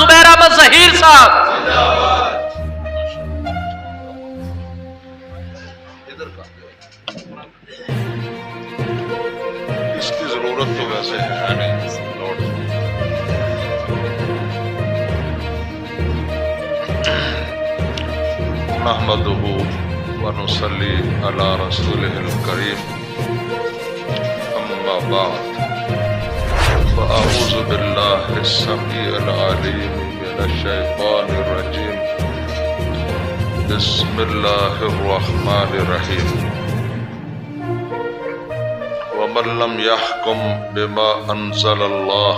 زبیر احمد ظہیر صاحب. اس کی ضرورت تو ویسے ہے نہیں. نحمدہ ونصلی علی رسولہ الکریم. اما بعد فاعوذ باللہ السمیع العلیم من الشیطان الرجیم. بسم اللہ الرحمن الرحیم. ومن لم يحكم بما انزل اللہ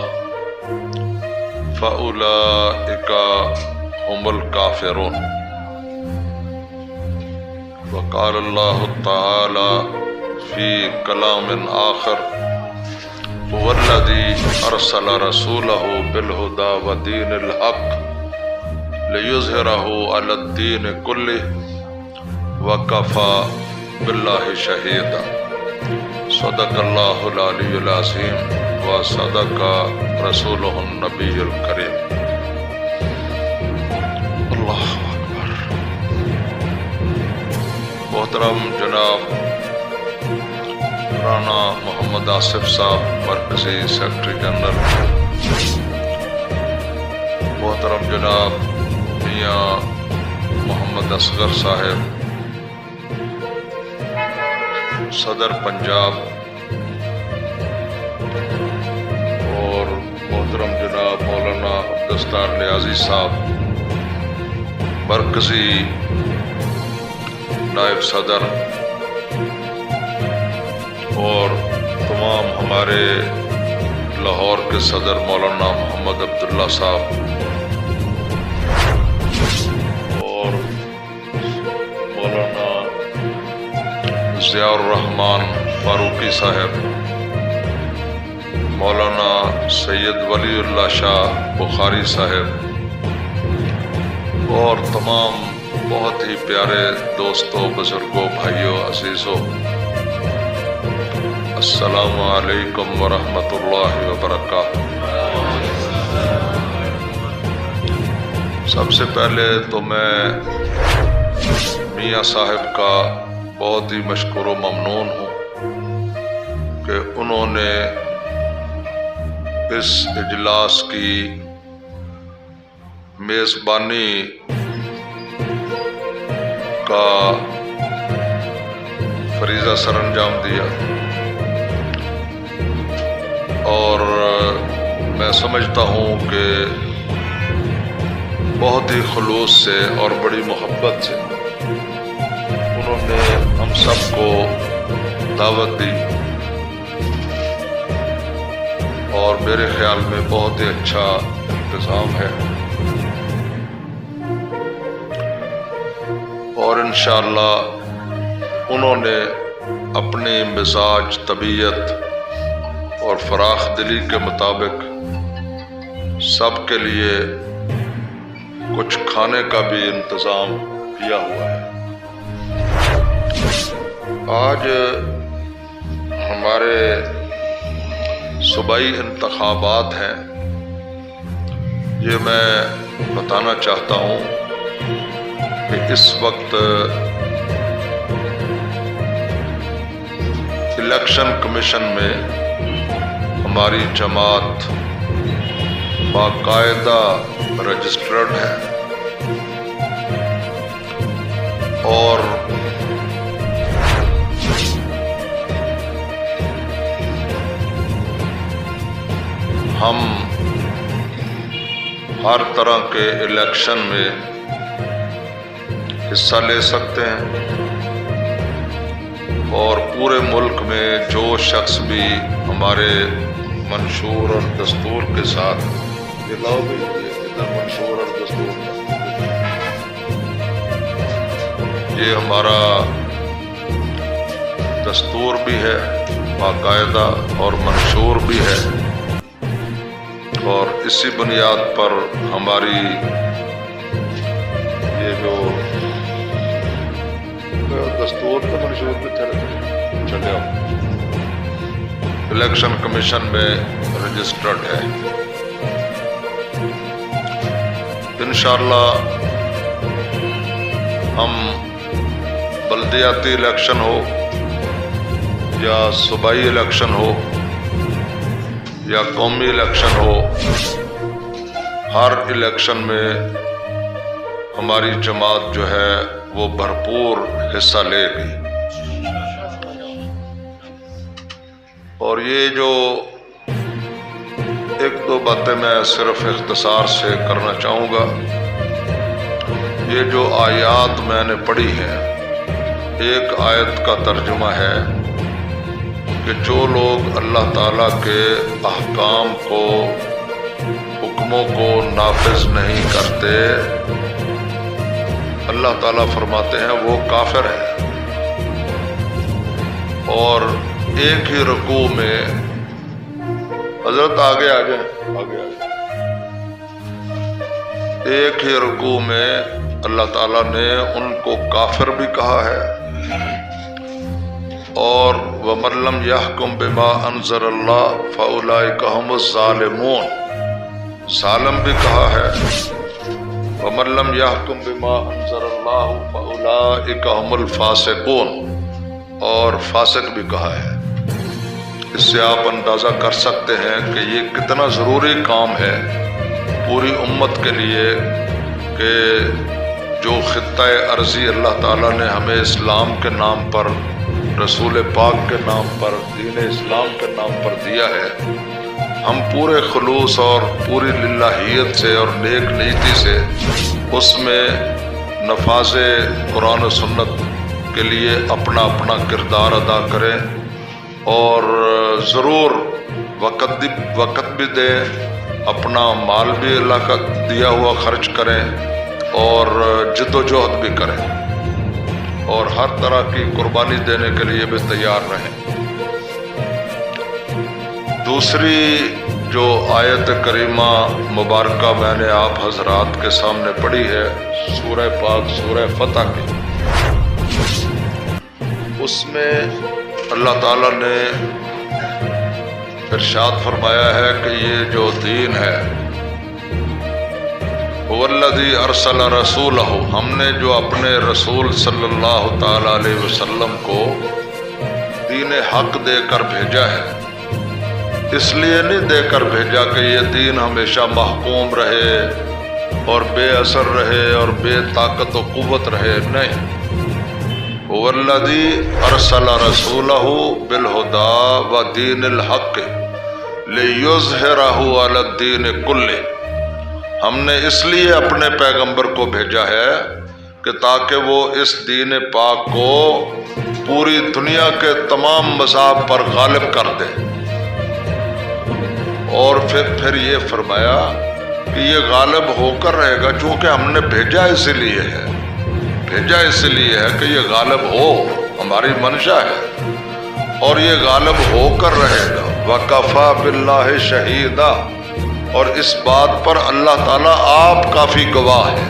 فاولئک هم الکافرون. وقال اللہ تعالی فی کلام آخر هو الذی ارسل رسولہ بالہدی ودین الحق لیظہرہ علی الدین کلہ وکفی باللہ شہیدا. صدق اللہ العلی العظیم و صدق رسولہ النبی الکریم. اللہ اکبر. محترم جناب رانا محمد آصف صاحب مرکزی سیکرٹری جنرل، محترم جناب میاں محمد اصغر صاحب صدر پنجاب، اور محترم جناب مولانا عبدالستار نیازی صاحب مرکزی نائب صدر، اور تمام ہمارے لاہور کے صدر مولانا محمد عبداللہ صاحب، اور مولانا ضیاء الرحمان فاروقی صاحب، مولانا سید ولی اللہ شاہ بخاری صاحب، اور تمام بہت ہی پیارے دوستوں، بزرگوں، بھائیوں، عزیزوں، السلام علیکم ورحمۃ اللہ وبرکاتہ. سب سے پہلے تو میں میاں صاحب کا بہت ہی مشکور و ممنون ہوں کہ انہوں نے اس اجلاس کی میزبانی کا فریضہ سر انجام دیا، اور میں سمجھتا ہوں کہ بہت ہی خلوص سے اور بڑی محبت سے انہوں نے ہم سب کو دعوت دی، اور میرے خیال میں بہت ہی اچھا انتظام ہے، اور انشاءاللہ انہوں نے اپنی مزاج، طبیعت اور فراخ دلی کے مطابق سب کے لیے کچھ کھانے کا بھی انتظام کیا ہوا ہے. آج ہمارے صوبائی انتخابات ہیں. یہ میں بتانا چاہتا ہوں کہ اس وقت الیکشن کمیشن میں ہماری جماعت باقاعدہ رجسٹرڈ ہے، اور ہم ہر طرح کے الیکشن میں حصہ لے سکتے ہیں، اور پورے ملک میں جو شخص بھی ہمارے منشور اور دستور کے ساتھ منشور اور دستور یہ ہمارا دستور بھی ہے باقاعدہ اور منشور بھی ہے، اور اسی بنیاد پر ہماری یہ جو دستور کا منشور پہ چلے الیکشن کمیشن میں رجسٹرڈ ہے. انشاءاللہ ہم بلدیاتی الیکشن ہو یا صوبائی الیکشن ہو یا قومی الیکشن ہو، ہر الیکشن میں ہماری جماعت جو ہے وہ بھرپور حصہ لے گی۔ اور یہ جو ایک دو باتیں میں صرف اختصار سے کرنا چاہوں گا، یہ جو آیات میں نے پڑھی ہیں، ایک آیت کا ترجمہ ہے کہ جو لوگ اللہ تعالیٰ کے احکام کو، حکموں کو نافذ نہیں کرتے، اللہ تعالیٰ فرماتے ہیں وہ کافر ہیں۔ اور ایک ہی رکوع میں حضرت آگے ایک ہی رکوع میں اللہ تعالیٰ نے ان کو کافر بھی کہا ہے، اور وَمَن لَّمْ يَحْكُم بِمَا أَنزَلَ اللَّهُ فَأُولَٰئِكَ هُمُ الظَّالِمُونَ، ظالم بھی کہا ہے، وَمَن لَّمْ يَحْكُم بِمَا أَنزَلَ اللَّهُ فَأُولَٰئِكَ هُمُ الْفَاسِقُونَ، اور فاسق بھی کہا ہے۔ اس سے آپ اندازہ کر سکتے ہیں کہ یہ کتنا ضروری کام ہے پوری امت کے لیے کہ جو خطۂ ارضی اللہ تعالیٰ نے ہمیں اسلام کے نام پر، رسول پاک کے نام پر، دین اسلام کے نام پر دیا ہے، ہم پورے خلوص اور پوری للہیت سے اور نیک نیتی سے اس میں نفاذ قرآن و سنت کے لیے اپنا اپنا کردار ادا کریں، اور ضرور وقت بھی دیں، اپنا مال بھی اللہ کا دیا ہوا خرچ کریں، اور جد و جہد بھی کریں، اور ہر طرح کی قربانی دینے کے لیے بھی تیار رہیں۔ دوسری جو آیت کریمہ مبارکہ میں نے آپ حضرات کے سامنے پڑھی ہے، سورہ پاک سورہ فتح کی، اس میں اللہ تعالیٰ نے ارشاد فرمایا ہے کہ یہ جو دین ہے، وَالَّذِي أَرْسَلَ رَسُولَهُ، ہم نے جو اپنے رسول صلی اللہ تعالیٰ علیہ وسلم کو دین حق دے کر بھیجا ہے، اس لیے نہیں دے کر بھیجا کہ یہ دین ہمیشہ محکوم رہے اور بے اثر رہے اور بے طاقت و قوت رہے، نہیں، وَالَّذِي أَرْسَلَ رَسُولَهُ بِالْهُدَىٰ وَدِينِ الْحَقِّ لِيُظْهِرَهُ عَلَى الدِّينِ كُلِّهِ، ہم نے اس لیے اپنے پیغمبر کو بھیجا ہے کہ تاکہ وہ اس دین پاک کو پوری دنیا کے تمام مذاہب پر غالب کر دے۔ اور پھر یہ فرمایا کہ یہ غالب ہو کر رہے گا، چونکہ ہم نے بھیجا اسی لیے ہے، بھیجا اس لیے ہے کہ یہ غالب ہو، ہماری منشا ہے، اور یہ غالب ہو کر رہے گا۔ وَكَفَىٰ بِاللَّهِ شَهِيدًا، اور اس بات پر اللہ تعالیٰ آپ کافی گواہ ہے،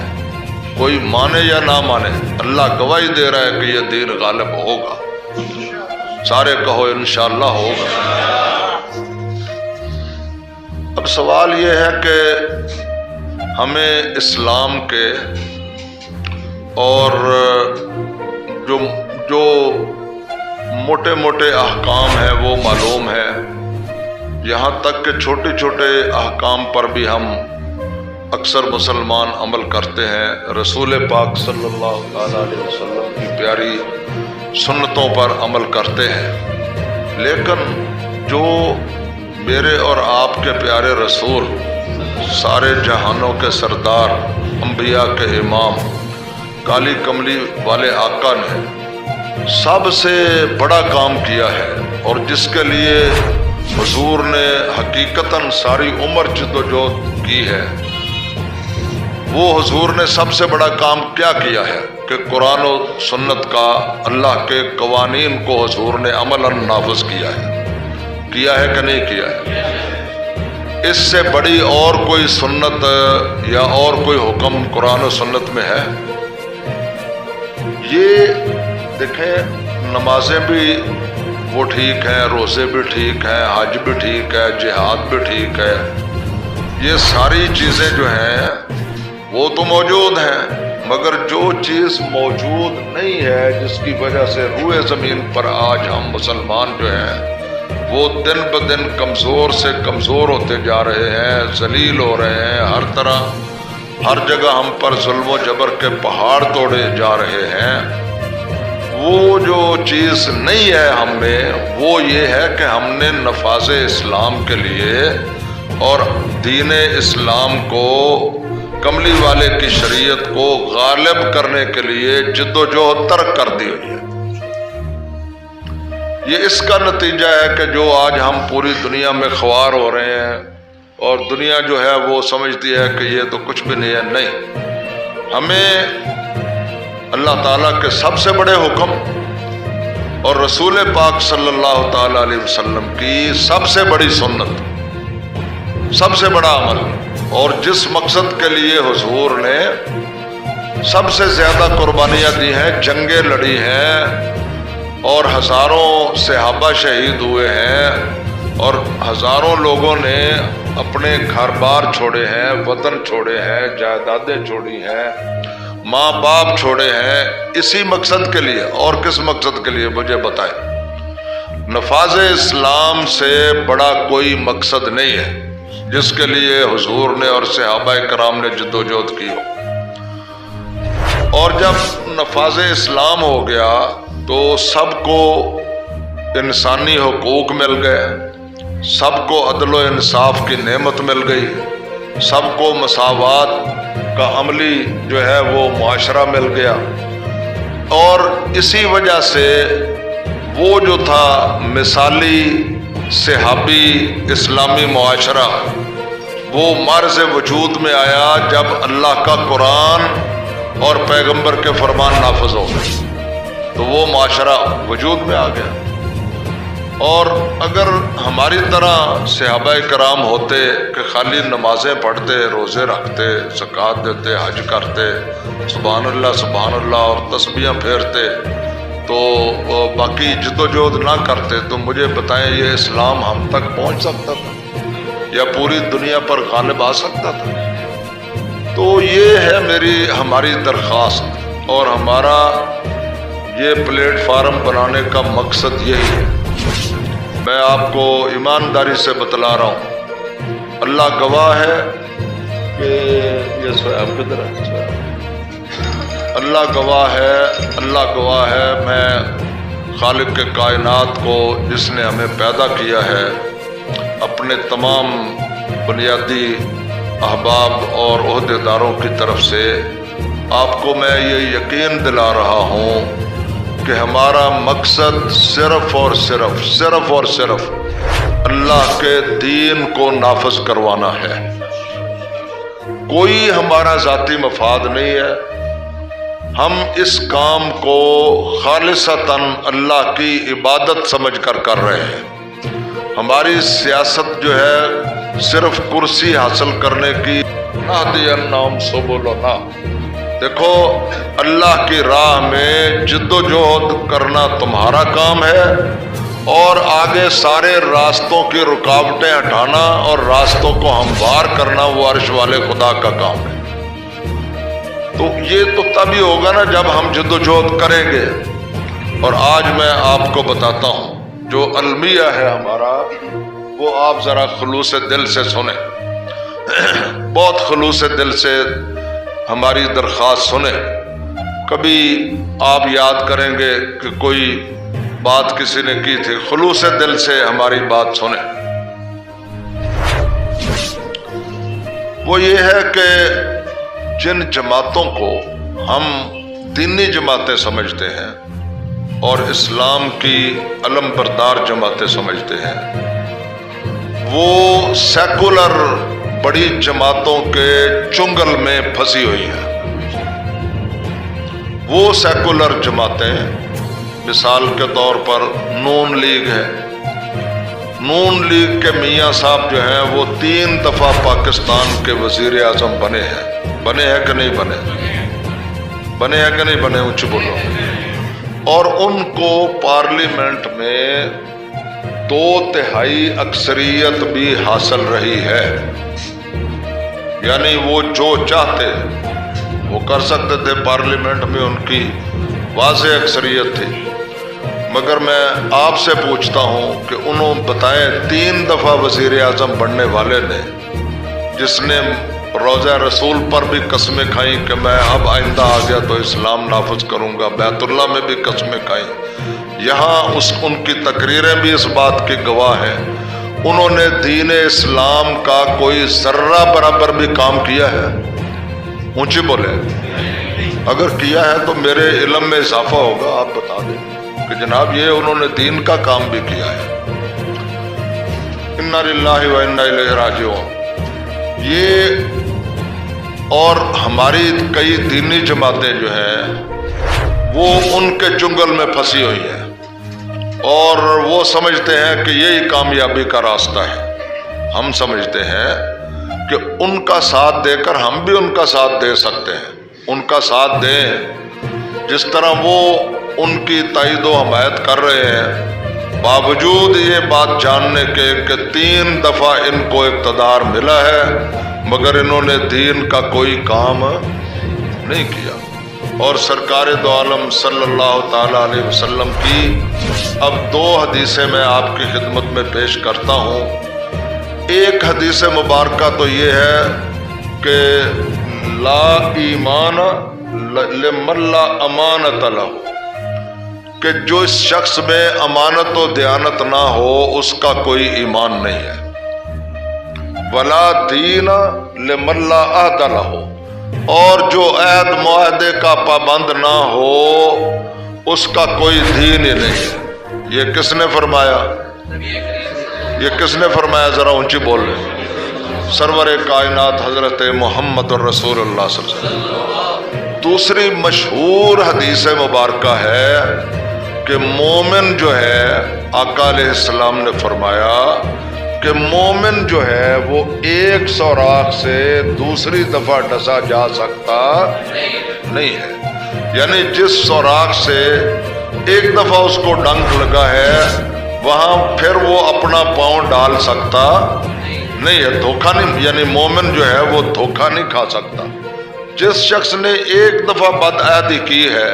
کوئی مانے یا نہ مانے، اللہ گواہی دے رہا ہے کہ یہ دین غالب ہوگا۔ سارے کہو انشاءاللہ ہوگا۔ اب سوال یہ ہے کہ ہمیں اسلام کے اور جو موٹے موٹے احکام ہیں وہ معلوم ہے، یہاں تک کہ چھوٹے چھوٹے احکام پر بھی ہم اکثر مسلمان عمل کرتے ہیں، رسول پاک صلی اللہ علیہ وسلم کی پیاری سنتوں پر عمل کرتے ہیں، لیکن جو میرے اور آپ کے پیارے رسول، سارے جہانوں کے سردار، انبیاء کے امام، کالی کملی والے آقا نے سب سے بڑا کام کیا ہے، اور جس کے لیے حضور نے حقیقتاً ساری عمر جدوجہد کی ہے، وہ حضور نے سب سے بڑا کام کیا کیا ہے کہ قرآن و سنت کا، اللہ کے قوانین کو حضور نے عملاً نافذ کیا ہے کہ نہیں کیا ہے؟ اس سے بڑی اور کوئی سنت یا اور کوئی حکم قرآن و سنت میں ہے؟ یہ دیکھیں، نمازیں بھی وہ ٹھیک ہیں، روزے بھی ٹھیک ہیں، حج بھی ٹھیک ہے، جہاد بھی ٹھیک ہے، یہ ساری چیزیں جو ہیں وہ تو موجود ہیں، مگر جو چیز موجود نہیں ہے جس کی وجہ سے روئے زمین پر آج ہم مسلمان جو ہیں وہ دن بدن کمزور سے کمزور ہوتے جا رہے ہیں، ذلیل ہو رہے ہیں، ہر طرح ہر جگہ ہم پر ظلم و جبر کے پہاڑ توڑے جا رہے ہیں، وہ جو چیز نہیں ہے ہم میں وہ یہ ہے کہ ہم نے نفاذ اسلام کے لیے اور دین اسلام کو، کملی والے کی شریعت کو غالب کرنے کے لیے جد و جہد ترک کر دی ہوئی ہے۔ یہ اس کا نتیجہ ہے کہ جو آج ہم پوری دنیا میں خوار ہو رہے ہیں اور دنیا جو ہے وہ سمجھتی ہے کہ یہ تو کچھ بھی نہیں ہے۔ نہیں، ہمیں اللہ تعالیٰ کے سب سے بڑے حکم اور رسول پاک صلی اللہ تعالیٰ علیہ وسلم کی سب سے بڑی سنت، سب سے بڑا عمل، اور جس مقصد کے لیے حضور نے سب سے زیادہ قربانیاں دی ہیں، جنگیں لڑی ہیں اور ہزاروں صحابہ شہید ہوئے ہیں اور ہزاروں لوگوں نے اپنے گھر بار چھوڑے ہیں، وطن چھوڑے ہیں، جائیدادیں چھوڑی ہیں، ماں باپ چھوڑے ہیں، اسی مقصد کے لیے۔ اور کس مقصد کے لیے مجھے بتائیں؟ نفاذ اسلام سے بڑا کوئی مقصد نہیں ہے جس کے لیے حضور نے اور صحابہ کرام نے جد و جہد کی ہو۔ اور جب نفاذ اسلام ہو گیا تو سب کو انسانی حقوق مل گئے، سب کو عدل و انصاف کی نعمت مل گئی، سب کو مساوات کا عملی جو ہے وہ معاشرہ مل گیا، اور اسی وجہ سے وہ جو تھا مثالی صحابی اسلامی معاشرہ وہ مرز وجود میں آیا جب اللہ کا قرآن اور پیغمبر کے فرمان نافذ ہو گئے تو وہ معاشرہ وجود میں آ گیا۔ اور اگر ہماری طرح صحابہ کرام ہوتے کہ خالی نمازیں پڑھتے، روزے رکھتے، زکوٰۃ دیتے، حج کرتے، سبحان اللہ اور تسبیحاں پھیرتے تو باقی جد و جہد نہ کرتے تو مجھے بتائیں یہ اسلام ہم تک پہنچ سکتا تھا یا پوری دنیا پر غالب آ سکتا تھا؟ تو یہ ہے ہماری درخواست، اور ہمارا یہ پلیٹ فارم بنانے کا مقصد یہی ہے۔ میں آپ کو ایمانداری سے بتلا رہا ہوں، اللہ گواہ ہے کہ یہ سواب کدھر ہے؟ اللہ گواہ ہے، میں خالق کے کائنات کو جس نے ہمیں پیدا کیا ہے اپنے تمام بنیادی احباب اور عہدیداروں کی طرف سے آپ کو میں یہ یقین دلا رہا ہوں کہ ہمارا مقصد صرف اور صرف اللہ کے دین کو نافذ کروانا ہے، کوئی ہمارا ذاتی مفاد نہیں ہے۔ ہم اس کام کو خالصتاً اللہ کی عبادت سمجھ کر رہے ہیں۔ ہماری سیاست جو ہے صرف کرسی حاصل کرنے کی نہدینہم سبلنا، دیکھو اللہ کی راہ میں جد و جہد کرنا تمہارا کام ہے، اور آگے سارے راستوں کی رکاوٹیں ہٹانا اور راستوں کو ہموار کرنا وہ عرش والے خدا کا کام ہے۔ تو یہ تو تبھی ہوگا نا جب ہم جد و جہد کریں گے۔ اور آج میں آپ کو بتاتا ہوں جو المیہ ہے ہمارا، وہ آپ ذرا خلوص دل سے سنیں، بہت خلوص دل سے ہماری درخواست سنیں۔ کبھی آپ یاد کریں گے کہ کوئی بات کسی نے کی تھی، خلوص دل سے ہماری بات سنیں۔ وہ یہ ہے کہ جن جماعتوں کو ہم دینی جماعتیں سمجھتے ہیں اور اسلام کی علم بردار جماعتیں سمجھتے ہیں، وہ سیکولر بڑی جماعتوں کے چنگل میں پھنسی ہوئی ہیں۔ وہ سیکولر جماعتیں مثال کے طور پر نون لیگ ہے، نون لیگ کے میاں صاحب جو ہیں وہ 3 دفعہ پاکستان کے وزیر اعظم بنے ہیں کہ نہیں بنے اونچ بولو، اور ان کو پارلیمنٹ میں 2/3 اکثریت بھی حاصل رہی ہے، یعنی وہ جو چاہتے وہ کر سکتے تھے، پارلیمنٹ میں ان کی واضح اکثریت تھی، مگر میں آپ سے پوچھتا ہوں کہ انہوں بتائیں 3 دفعہ وزیر اعظم بننے والے نے، جس نے روضہ رسول پر بھی قسمیں کھائیں کہ میں اب آئندہ آ گیا تو اسلام نافذ کروں گا، بیت اللہ میں بھی قسمیں کھائیں، یہاں ان کی تقریریں بھی اس بات کی گواہ ہیں، انہوں نے دین اسلام کا کوئی ذرہ برابر بھی کام کیا ہے؟ اونچی بولے، اگر کیا ہے تو میرے علم میں اضافہ ہوگا، آپ بتا دیں کہ جناب یہ انہوں نے دین کا کام بھی کیا ہے۔ انا للہ و انا الیہ راجعون۔ یہ اور ہماری کئی دینی جماعتیں جو ہیں وہ ان کے چنگل میں پھنسی ہوئی ہیں اور وہ سمجھتے ہیں کہ یہی کامیابی کا راستہ ہے۔ ہم سمجھتے ہیں کہ ان کا ساتھ دے کر ہم بھی ان کا ساتھ دے سکتے ہیں، ان کا ساتھ دیں جس طرح وہ ان کی تائید و حمایت کر رہے ہیں، باوجود یہ بات جاننے کے کہ 3 دفعہ ان کو اقتدار ملا ہے مگر انہوں نے دین کا کوئی کام نہیں کیا۔ اور سرکار دو عالم صلی اللہ تعالی علیہ وسلم کی اب 2 حدیثیں میں آپ کی خدمت میں پیش کرتا ہوں۔ ایک حدیث مبارکہ تو یہ ہے کہ لا ایمان لمن لا امانت لہ، کہ جو اس شخص میں امانت و دیانت نہ ہو اس کا کوئی ایمان نہیں ہے۔ ولا دین لمن لا عہد لہ، اور جو عہد معاہدے کا پابند نہ ہو اس کا کوئی دین ہی نہیں ہے۔ یہ کس نے فرمایا؟ یہ کس نے فرمایا؟ ذرا اونچی بول رہے، سرور کائنات حضرت محمد الرسول اللہ صلی اللہ علیہ وسلم۔ دوسری مشہور حدیث مبارکہ ہے کہ مومن جو ہے، آقا علیہ السلام نے فرمایا کہ مومن جو ہے وہ ایک سوراخ سے دوسری دفعہ ڈسا جا سکتا نہیں ہے، یعنی جس سوراخ سے ایک دفعہ اس کو ڈنک لگا ہے وہاں پھر وہ اپنا پاؤں ڈال سکتا نہیں ہے، دھوکہ نہیں، یعنی مومن جو ہے وہ دھوکہ نہیں کھا سکتا۔ جس شخص نے ایک دفعہ بد عہدی کی ہے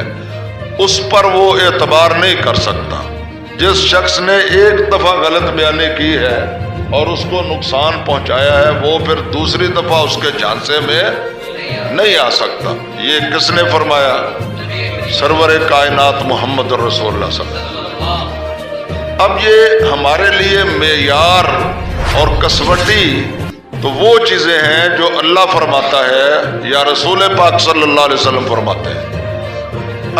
اس پر وہ اعتبار نہیں کر سکتا۔ جس شخص نے ایک دفعہ غلط بیانی کی ہے اور اس کو نقصان پہنچایا ہے وہ پھر دوسری دفعہ اس کے جھانسے میں نہیں آ سکتا۔ یہ کس نے فرمایا؟ سرور کائنات محمد رسول اللہ صلی اللہ علیہ وسلم۔ اب یہ ہمارے لیے معیار اور کسوٹی تو وہ چیزیں ہیں جو اللہ فرماتا ہے یا رسول پاک صلی اللہ علیہ وسلم فرماتے ہیں۔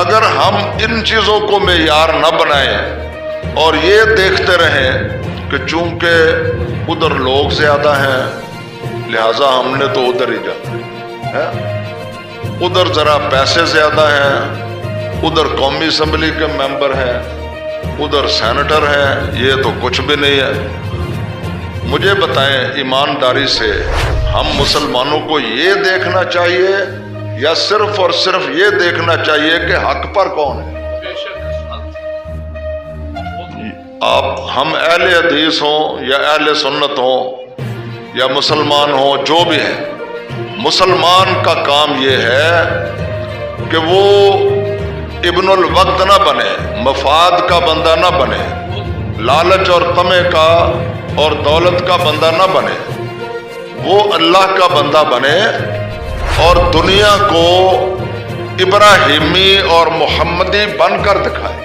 اگر ہم ان چیزوں کو معیار نہ بنائیں اور یہ دیکھتے رہیں کہ چونکہ ادھر لوگ زیادہ ہیں لہذا ہم نے تو ادھر ہی جانا ہے، ادھر ذرا پیسے زیادہ ہیں، ادھر قومی اسمبلی کے ممبر ہیں، ادھر سینیٹر ہیں، یہ تو کچھ بھی نہیں ہے۔ مجھے بتائیں ایمانداری سے ہم مسلمانوں کو یہ دیکھنا چاہیے یا صرف اور صرف یہ دیکھنا چاہیے کہ حق پر کون ہے؟ آپ ہم اہل حدیث ہوں یا اہل سنت ہوں یا مسلمان ہوں، جو بھی ہیں، مسلمان کا کام یہ ہے کہ وہ ابن الوقت نہ بنے، مفاد کا بندہ نہ بنے، لالچ اور طمع کا اور دولت کا بندہ نہ بنے، وہ اللہ کا بندہ بنے اور دنیا کو ابراہیمی اور محمدی بن کر دکھائے۔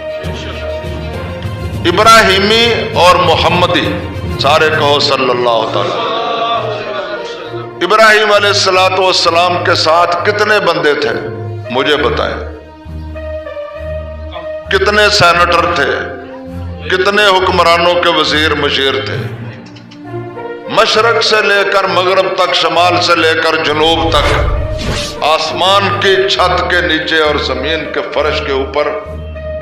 ابراہیمی اور محمدی، سارے کہو صلی اللہ تعالی۔ ابراہیم علیہ السلام کے ساتھ کتنے بندے تھے مجھے بتائیں؟ کتنے سینیٹر تھے؟ کتنے حکمرانوں کے وزیر مشیر تھے؟ مشرق سے لے کر مغرب تک، شمال سے لے کر جنوب تک، آسمان کی چھت کے نیچے اور زمین کے فرش کے اوپر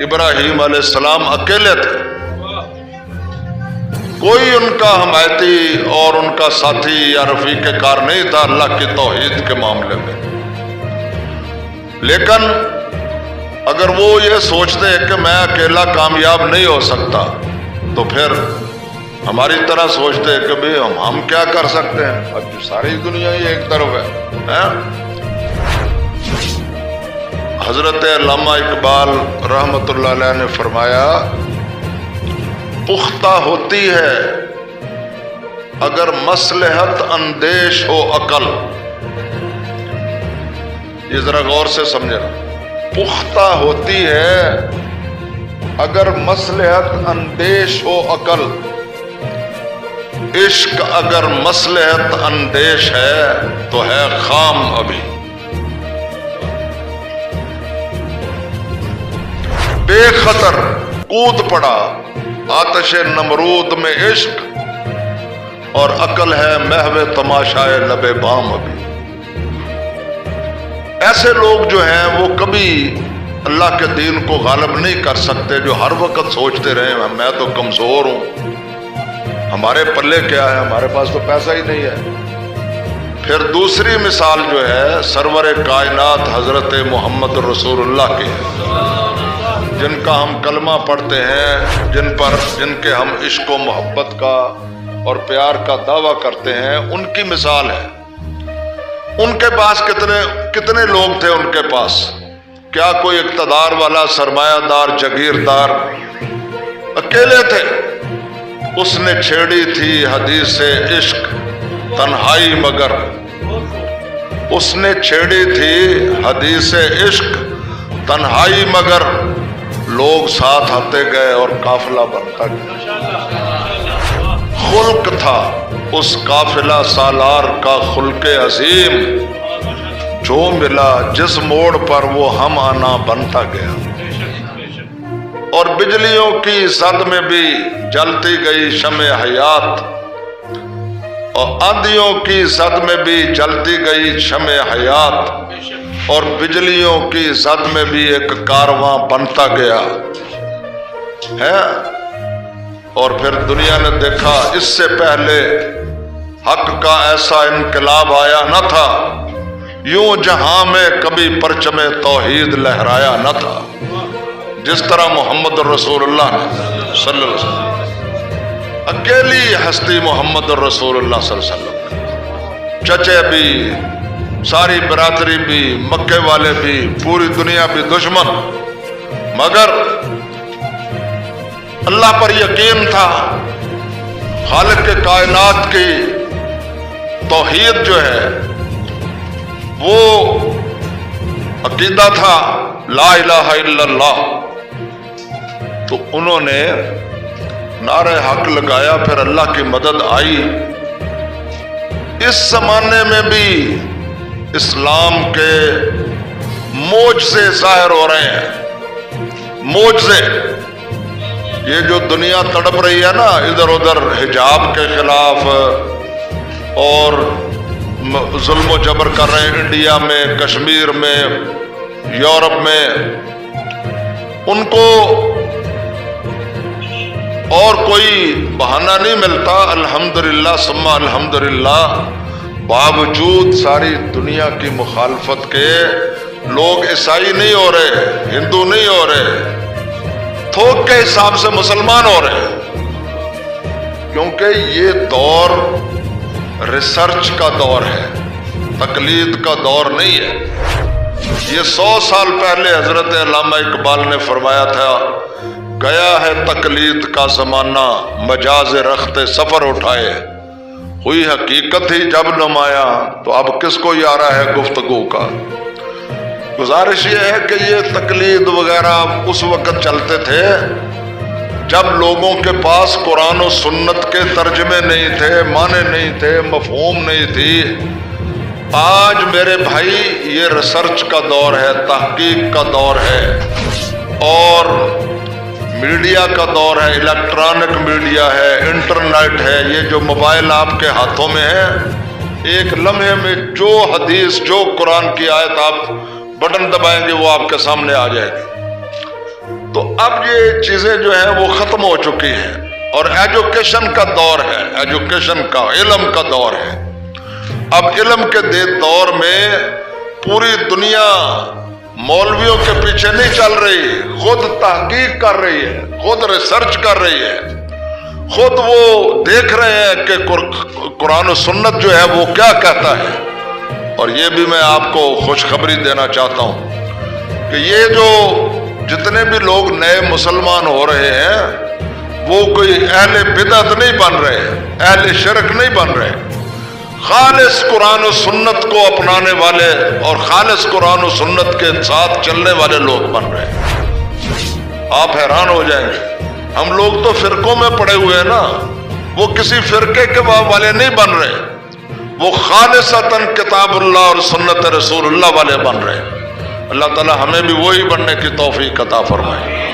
ابراہیم علیہ السلام اکیلے تھے، کوئی ان کا حمایتی اور ان کا ساتھی یا رفیق کار نہیں تھا اللہ کی توحید کے معاملے میں۔ لیکن اگر وہ یہ سوچتے ہیں کہ میں اکیلا کامیاب نہیں ہو سکتا تو پھر ہماری طرح سوچتے ہیں کہ بھئی ہم کیا کر سکتے ہیں، اب جو ساری دنیا ہی ایک طرف ہے۔ حضرت علامہ اقبال رحمۃ اللہ علیہ نے فرمایا پختہ ہوتی ہے اگر مصلحت اندیش ہو عقل۔ یہ ذرا غور سے سمجھنا، پختہ ہوتی ہے اگر مصلحت اندیش ہو عقل، عشق اگر مصلحت اندیش ہے تو ہے خام ابھی۔ بے خطر کود پڑا آتش نمرود میں عشق، اور عقل ہے محو تماشائے لب بام ابھی۔ ایسے لوگ جو ہیں وہ کبھی اللہ کے دین کو غالب نہیں کر سکتے، جو ہر وقت سوچتے رہے میں تو کمزور ہوں، ہمارے پلے کیا ہے، ہمارے پاس تو پیسہ ہی نہیں ہے۔ پھر دوسری مثال جو ہے سرور کائنات حضرت محمد رسول اللہ کی ہے، جن کا ہم کلمہ پڑھتے ہیں، جن کے ہم عشق و محبت کا اور پیار کا دعویٰ کرتے ہیں، ان کی مثال ہے۔ ان کے پاس کتنے لوگ تھے، ان کے پاس کیا کوئی اقتدار والا سرمایہ دار جاگیردار؟ اکیلے تھے۔ اس نے چھیڑی تھی حدیث عشق تنہائی مگر، اس نے چھیڑی تھی حدیث عشق تنہائی مگر، لوگ ساتھ آتے گئے اور قافلہ بنتا گیا۔ خلق تھا اس قافلہ سالار کا خلق عظیم، جو ملا جس موڑ پر وہ ہم آنا بنتا گیا۔ اور بجلیوں کی زد میں بھی جلتی گئی شمع حیات، اور آندھیوں کی زد میں بھی جلتی گئی شمع حیات، اور بجلیوں کی زد میں بھی ایک کارواں بنتا گیا ہے۔ اور پھر دنیا نے دیکھا اس سے پہلے حق کا ایسا انقلاب آیا نہ تھا، یوں جہاں میں کبھی پرچم توحید لہرایا نہ تھا، جس طرح محمد رسول اللہ صلی اللہ علیہ وسلم، اکیلی ہستی محمد رسول اللہ صلی اللہ علیہ وسلم، چچے بھی، ساری برادری بھی، مکے والے بھی، پوری دنیا بھی دشمن، مگر اللہ پر یقین تھا، خالق کے کائنات کی توحید جو ہے وہ عقیدہ تھا، لا الہ الا اللہ۔ تو انہوں نے نعرہ حق لگایا، پھر اللہ کی مدد آئی۔ اس زمانے میں بھی اسلام کے معجزے ظاہر ہو رہے ہیں، معجزے۔ یہ جو دنیا تڑپ رہی ہے نا ادھر ادھر حجاب کے خلاف اور ظلم و جبر کر رہے ہیں، انڈیا میں، کشمیر میں، یورپ میں، ان کو اور کوئی بہانہ نہیں ملتا۔ الحمدللہ ثم الحمدللہ، باوجود ساری دنیا کی مخالفت کے لوگ عیسائی نہیں ہو رہے، ہندو نہیں ہو رہے، تھوک کے حساب سے مسلمان ہو رہے ہیں، کیونکہ یہ دور ریسرچ کا دور ہے، تقلید کا دور نہیں ہے۔ یہ 100 سال پہلے حضرت علامہ اقبال نے فرمایا تھا، گیا ہے تقلید کا زمانہ مجاز رخت سفر اٹھائے، ہوئی حقیقت ہی جب نمایاں تو اب کس کو یارہ ہے گفتگو کا۔ گزارش یہ ہے کہ یہ تقلید وغیرہ اس وقت چلتے تھے جب لوگوں کے پاس قرآن و سنت کے ترجمے نہیں تھے، معنی نہیں تھے، مفہوم نہیں تھی۔ آج میرے بھائی یہ ریسرچ کا دور ہے، تحقیق کا دور ہے، اور میڈیا کا دور ہے، الیکٹرانک میڈیا ہے، انٹرنیٹ ہے۔ یہ جو موبائل آپ کے ہاتھوں میں ہے، ایک لمحے میں جو حدیث، جو قرآن کی آیت آپ بٹن دبائیں گے وہ آپ کے سامنے آ جائے گی۔ تو اب یہ چیزیں جو ہیں وہ ختم ہو چکی ہیں، اور ایجوکیشن کا دور ہے، ایجوکیشن کا، علم کا دور ہے۔ اب علم کے دور میں پوری دنیا مولویوں کے پیچھے نہیں چل رہی، خود تحقیق کر رہی ہے، خود ریسرچ کر رہی ہے، خود وہ دیکھ رہے ہیں کہ قرآن و سنت جو ہے وہ کیا کہتا ہے. اور یہ بھی میں آپ کو خوشخبری دینا چاہتا ہوں کہ یہ جو جتنے بھی لوگ نئے مسلمان ہو رہے ہیں وہ کوئی اہل بدعت نہیں بن رہے, اہل شرک نہیں بن رہے, خالص قرآن و سنت کو اپنانے والے اور خالص قرآن و سنت کے ساتھ چلنے والے لوگ بن رہے ہیں. آپ حیران ہو جائیں گے, ہم لوگ تو فرقوں میں پڑے ہوئے ہیں نا, وہ کسی فرقے کے والے نہیں بن رہے, وہ خالصتاً کتاب اللہ اور سنت رسول اللہ والے بن رہے ہیں. اللہ تعالی ہمیں بھی وہی بننے کی توفیق عطا فرمائے.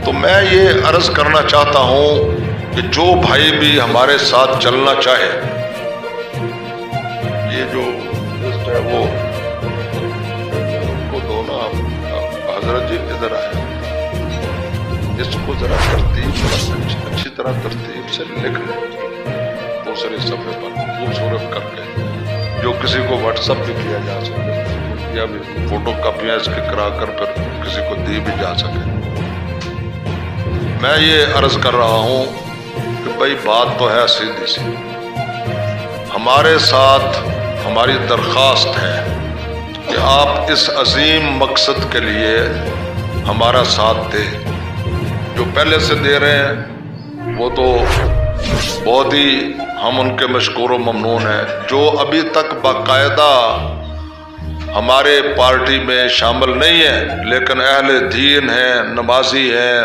تو میں یہ عرض کرنا چاہتا ہوں کہ جو بھائی بھی ہمارے ساتھ چلنا چاہے, یہ جو لسٹ ہے وہ کو دو نا حضرت جی ادھر آئے, اس کو ذرا ترتیب اچھی طرح ترتیب سے لکھ لیں دوسرے صفحے پر خوبصورت کر کے, جو کسی کو واٹس ایپ بھی کیا جا سکے یا بھی فوٹو کاپیاں اس کے کرا کر پھر کسی کو دی بھی جا سکے. میں یہ عرض کر رہا ہوں کہ بھائی بات تو ہے سیدھی سی, ہمارے ساتھ ہماری درخواست ہے کہ آپ اس عظیم مقصد کے لیے ہمارا ساتھ دیں. جو پہلے سے دے رہے ہیں وہ تو بہت ہی ہم ان کے مشکور و ممنون ہیں. جو ابھی تک باقاعدہ ہمارے پارٹی میں شامل نہیں ہیں لیکن اہل دین ہیں, نمازی ہیں,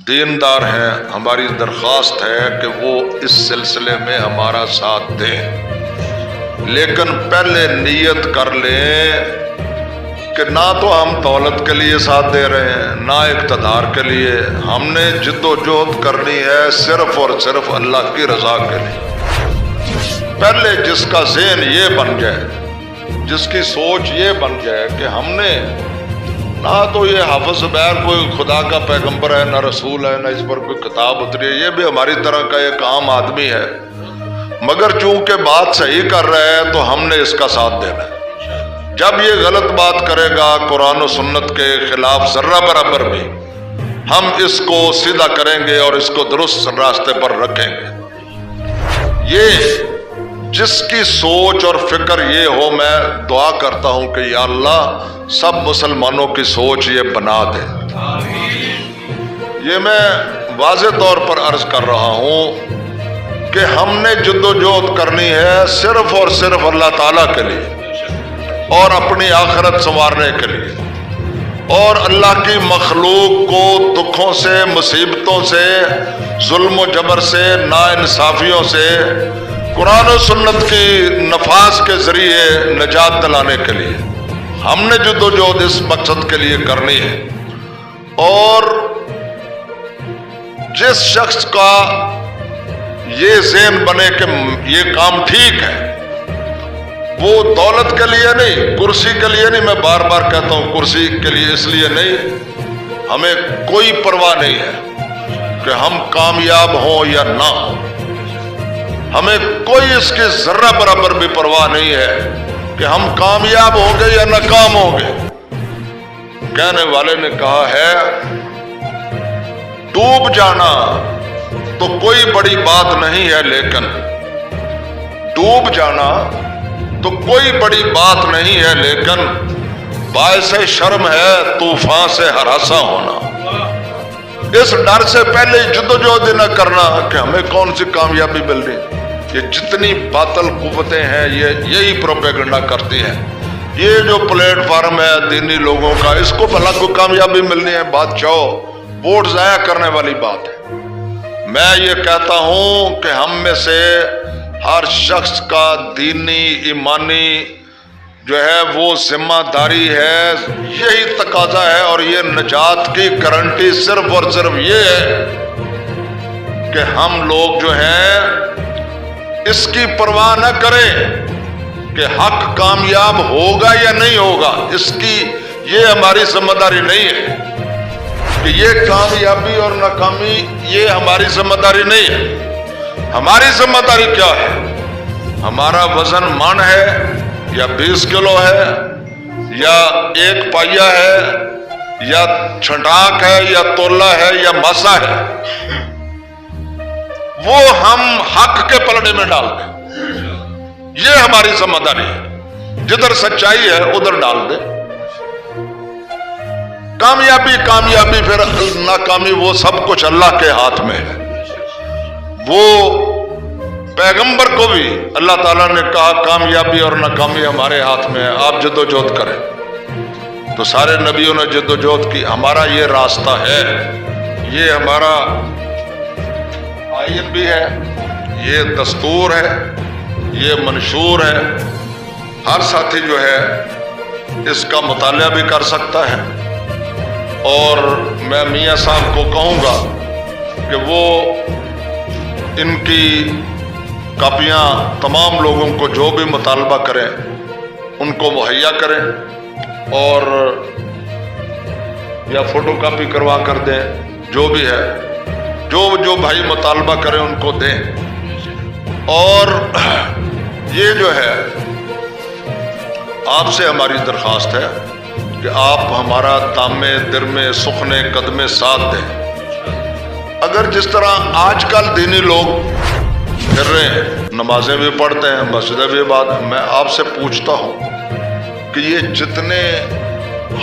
دیندار ہیں, ہماری درخواست ہے کہ وہ اس سلسلے میں ہمارا ساتھ دیں. لیکن پہلے نیت کر لیں کہ نہ تو ہم دولت کے لیے ساتھ دے رہے ہیں نہ اقتدار کے لیے, ہم نے جد و جہد کرنی ہے صرف اور صرف اللہ کی رضا کے لیے. پہلے جس کا ذہن یہ بن جائے, جس کی سوچ یہ بن جائے کہ ہم نے نہ تو یہ حافظ زبیر کوئی خدا کا پیغمبر ہے, نہ رسول ہے, نہ اس پر کوئی کتاب اتری ہے, یہ بھی ہماری طرح کا ایک عام آدمی ہے, مگر چونکہ بات صحیح کر رہے ہیں تو ہم نے اس کا ساتھ دینا ہے. جب یہ غلط بات کرے گا قرآن و سنت کے خلاف ذرہ برابر بھی, ہم اس کو سیدھا کریں گے اور اس کو درست راستے پر رکھیں گے. یہ جس کی سوچ اور فکر یہ ہو, میں دعا کرتا ہوں کہ یا اللہ سب مسلمانوں کی سوچ یہ بنا دے. یہ میں واضح طور پر عرض کر رہا ہوں کہ ہم نے جد و جہد کرنی ہے صرف اور صرف اللہ تعالیٰ کے لیے اور اپنی آخرت سنوارنے کے لیے, اور اللہ کی مخلوق کو دکھوں سے, مصیبتوں سے, ظلم و جبر سے, ناانصافیوں سے قرآن و سنت کی نفاذ کے ذریعے نجات دلانے کے لیے ہم نے جد و جہد اس مقصد کے لیے کرنی ہے. اور جس شخص کا یہ ذہن بنے کہ یہ کام ٹھیک ہے, وہ دولت کے لیے نہیں, کرسی کے لیے نہیں, میں بار بار کہتا ہوں کرسی کے لیے اس لیے نہیں, ہمیں کوئی پرواہ نہیں ہے کہ ہم کامیاب ہوں یا نہ, ہمیں کوئی اس کی ذرہ برابر بھی پرواہ نہیں ہے کہ ہم کامیاب ہوں گے یا ناکام ہوں گے. کہنے والے نے کہا ہے ڈوب جانا تو کوئی بڑی بات نہیں ہے, لیکن ڈوب جانا تو کوئی بڑی بات نہیں ہے, لیکن باعث شرم ہے طوفان سے ہراساں ہونا. اس ڈر سے پہلے جدوجہد نہ کرنا کہ ہمیں کون سی کامیابی مل رہی. یہ جتنی باطل قوتیں ہیں یہ یہی پروپیگنڈا کرتی ہیں. یہ جو پلیٹ فارم ہے دینی لوگوں کا, اس کو بھلا کوئی کامیابی ملنی ہے, بات چاہو ووٹ ضائع کرنے والی بات ہے. میں یہ کہتا ہوں کہ ہم میں سے ہر شخص کا دینی ایمانی جو ہے وہ ذمہ داری ہے, یہی تقاضا ہے, اور یہ نجات کی گارنٹی صرف اور صرف یہ ہے کہ ہم لوگ جو ہیں اس کی پرواہ نہ کریں کہ حق کامیاب ہوگا یا نہیں ہوگا. اس کی یہ ہماری ذمہ داری نہیں ہے کہ یہ کامیابی اور ناکامی یہ ہماری ذمہ داری نہیں ہے. ہماری ذمہ داری کیا ہے؟ ہمارا وزن من ہے یا 20 کلو ہے یا 1 پائیا ہے یا چھٹاک ہے یا تولا ہے یا ماسا ہے، وہ ہم حق کے پلڑے میں ڈال دیں. یہ ہماری ذمہ داری ہے. جدھر سچائی ہے ادھر ڈال دیں. کامیابی پھر ناکامی وہ سب کچھ اللہ کے ہاتھ میں ہے. وہ پیغمبر کو بھی اللہ تعالیٰ نے کہا کامیابی اور ناکامی ہمارے ہاتھ میں ہے، آپ جدوجہد کریں. تو سارے نبیوں نے جدوجہد کی. ہمارا یہ راستہ ہے، یہ ہمارا آئین بھی ہے، یہ دستور ہے، یہ منشور ہے. ہر ساتھی جو ہے اس کا مطالعہ بھی کر سکتا ہے. اور میں میاں صاحب کو کہوں گا کہ وہ ان کی کاپیاں تمام لوگوں کو جو بھی مطالبہ کریں ان کو مہیا کریں، اور یا فوٹو کاپی کروا کر دیں. جو بھی ہے، جو بھائی مطالبہ کریں ان کو دیں. اور یہ جو ہے آپ سے ہماری درخواست ہے کہ آپ ہمارا تامے درمے سخنے قدمے ساتھ دیں. اگر جس طرح آج کل دینی لوگ پھر رہے ہیں، نمازیں بھی پڑھتے ہیں، مسجدیں بھی آباد، میں آپ سے پوچھتا ہوں کہ یہ جتنے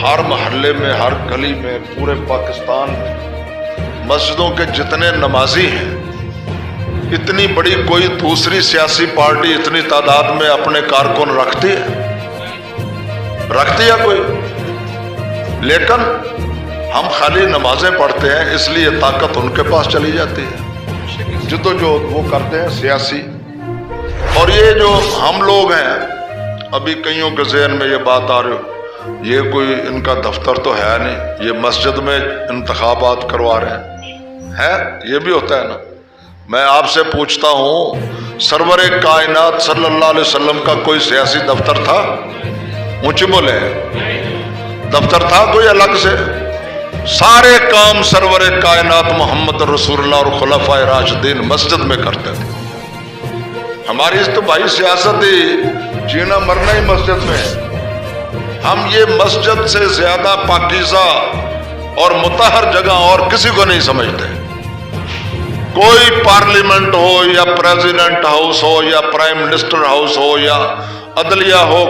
ہر محلے میں، ہر گلی میں، پورے پاکستان میں مسجدوں کے جتنے نمازی ہیں، اتنی بڑی کوئی دوسری سیاسی پارٹی اتنی تعداد میں اپنے کارکن رکھتی ہے کوئی؟ لیکن ہم خالی نمازیں پڑھتے ہیں، اس لیے طاقت ان کے پاس چلی جاتی ہے. جدوجہد وہ کرتے ہیں سیاسی. اور یہ جو ہم لوگ ہیں، ابھی کئیوں کے ذہن میں یہ بات آ رہی ہو، یہ کوئی ان کا دفتر تو ہے نہیں، یہ مسجد میں انتخابات کروا رہے ہیں. یہ بھی ہوتا ہے نا. میں آپ سے پوچھتا ہوں، سرور کائنات صلی اللہ علیہ وسلم کا کوئی سیاسی دفتر تھا؟ اونچی بولے، دفتر تھا کوئی الگ سے؟ سارے کام سرور کائنات محمد رسول اللہ اور خلفائے راشدین مسجد میں کرتے تھے. ہماری اس تو بھائی سیاست ہی جینا مرنا ہی مسجد میں ہے. ہم یہ مسجد سے زیادہ پاکیزہ اور مطہر جگہ اور کسی کو نہیں سمجھتے. کوئی پارلیمنٹ ہو یا پریزیڈنٹ ہاؤس ہو یا پرائم منسٹر ہاؤس ہو یا عدلیہ ہو،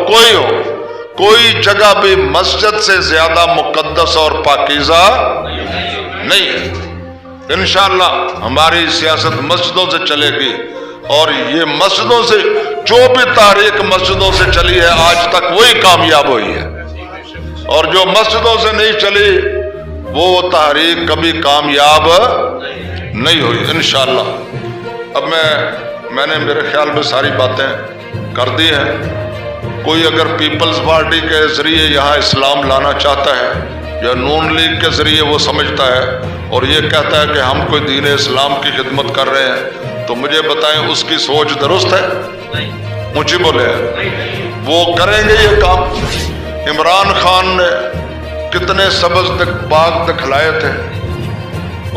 کوئی جگہ بھی مسجد سے زیادہ مقدس اور پاکیزہ نہیں ہے. انشاءاللہ ہماری سیاست مسجدوں سے چلے گی. اور یہ مسجدوں سے جو بھی تحریک مسجدوں سے چلی ہے آج تک وہی کامیاب ہوئی ہے. اور جو مسجدوں سے نہیں چلی وہ تحریک کبھی کامیاب نہیں ہوئی انشاءاللہ. اب میں نے میرے خیال میں ساری باتیں کر دی ہیں. کوئی اگر پیپلز پارٹی کے ذریعے یہاں اسلام لانا چاہتا ہے یا نون لیگ کے ذریعے وہ سمجھتا ہے اور یہ کہتا ہے کہ ہم کوئی دین اسلام کی خدمت کر رہے ہیں، تو مجھے بتائیں اس کی سوچ درست ہے؟ اونچی بولے، وہ کریں گے یہ کام؟ عمران خان نے کتنے سبز باغ دکھلائے تھے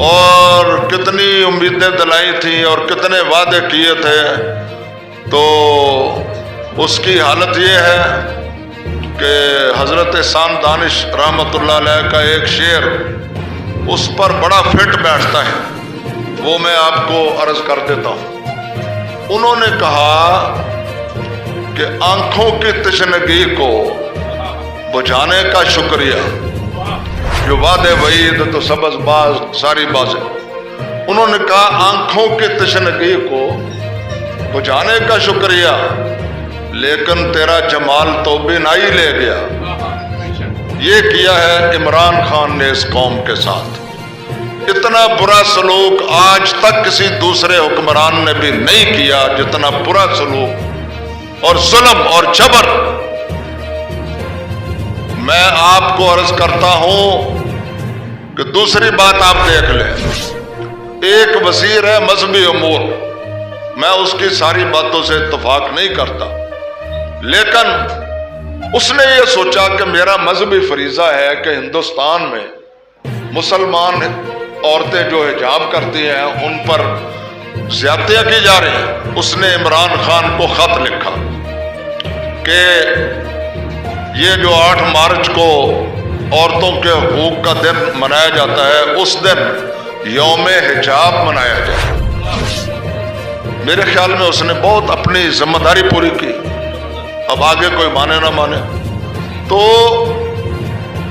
اور کتنی امیدیں دلائی تھیں اور کتنے وعدے کیے تھے. تو اس کی حالت یہ ہے کہ حضرت احسان دانش رحمۃ اللہ علیہ کا ایک شعر اس پر بڑا فٹ بیٹھتا ہے، وہ میں آپ کو عرض کر دیتا ہوں. انہوں نے کہا کہ آنکھوں کی تشنگی کو بجھانے کا شکریہ، جو وعدے وعید تو سبز باز ساری بازیں. انہوں نے کہا آنکھوں کی تشنگی کو بجھانے کا شکریہ، لیکن تیرا جمال تو بینائی لے گیا. یہ کیا ہے عمران خان نے اس قوم کے ساتھ. اتنا برا سلوک آج تک کسی دوسرے حکمران نے بھی نہیں کیا جتنا برا سلوک اور ظلم اور جبر. میں آپ کو عرض کرتا ہوں کہ دوسری بات آپ دیکھ لیں. ایک وزیر ہے مذہبی امور، میں اس کی ساری باتوں سے اتفاق نہیں کرتا، لیکن اس نے یہ سوچا کہ میرا مذہبی فریضہ ہے کہ ہندوستان میں مسلمان عورتیں جو حجاب کرتی ہیں ان پر زیادتیاں کی جا رہی ہیں. اس نے عمران خان کو خط لکھا کہ یہ جو 8 مارچ کو عورتوں کے حقوق کا دن منایا جاتا ہے، اس دن یوم حجاب منایا جائے۔ میرے خیال میں اس نے بہت اپنی ذمہ داری پوری کی، اب آگے کوئی مانے نہ مانے۔ تو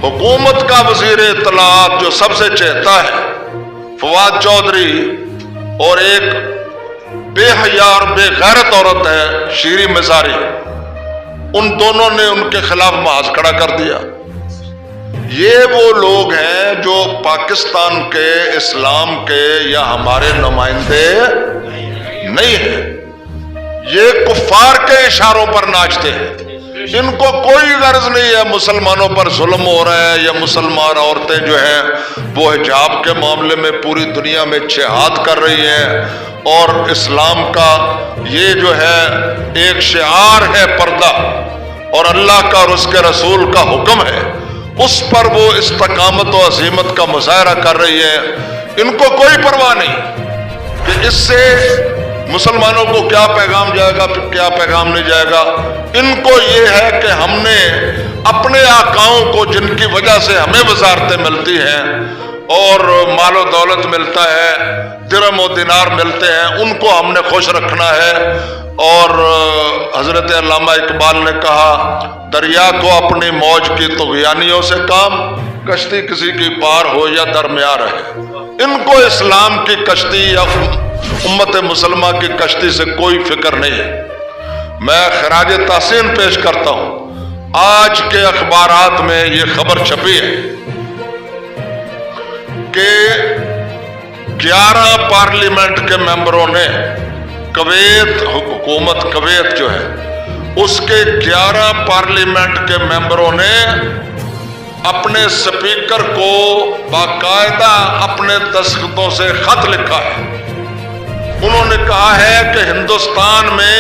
حکومت کا وزیر اطلاعات جو سب سے چہتا ہے فواد چودھری، اور ایک بے حیا اور بے غیرت عورت ہے شیریں مزاری، ان دونوں نے ان کے خلاف محاذ کھڑا کر دیا۔ یہ وہ لوگ ہیں جو پاکستان کے، اسلام کے یا ہمارے نمائندے نہیں ہیں، یہ کفار کے اشاروں پر ناچتے ہیں۔ ان کو کوئی غرض نہیں ہے مسلمانوں پر ظلم ہو رہا ہے، یا مسلمان عورتیں جو ہیں وہ حجاب کے معاملے میں پوری دنیا میں جہاد کر رہی ہیں، اور اسلام کا یہ جو ہے ایک شعار ہے پردہ، اور اللہ کا اور اس کے رسول کا حکم ہے، اس پر وہ استقامت و عزیمت کا مظاہرہ کر رہی ہے۔ ان کو کوئی پرواہ نہیں کہ اس سے مسلمانوں کو کیا پیغام جائے گا، کیا پیغام نہیں جائے گا۔ ان کو یہ ہے کہ ہم نے اپنے آقاؤں کو، جن کی وجہ سے ہمیں وزارتیں ملتی ہیں اور مال و دولت ملتا ہے، درہم و دینار ملتے ہیں، ان کو ہم نے خوش رکھنا ہے۔ اور حضرت علامہ اقبال نے کہا، دریا کو اپنی موج کی طغیانیوں سے کام، کشتی کسی کی پار ہو یا درمیان رہے۔ ان کو اسلام کی کشتی یا امت مسلمہ کی کشتی سے کوئی فکر نہیں ہے۔ میں خراج تحسین پیش کرتا ہوں، آج کے اخبارات میں یہ خبر چھپی ہے کہ 11 پارلیمنٹ کے ممبروں نے، کویت، حکومت کویت جو ہے اس کے 11 پارلیمنٹ کے ممبروں نے اپنے سپیکر کو باقاعدہ اپنے دستخطوں سے خط لکھا ہے۔ انہوں نے کہا ہے کہ ہندوستان میں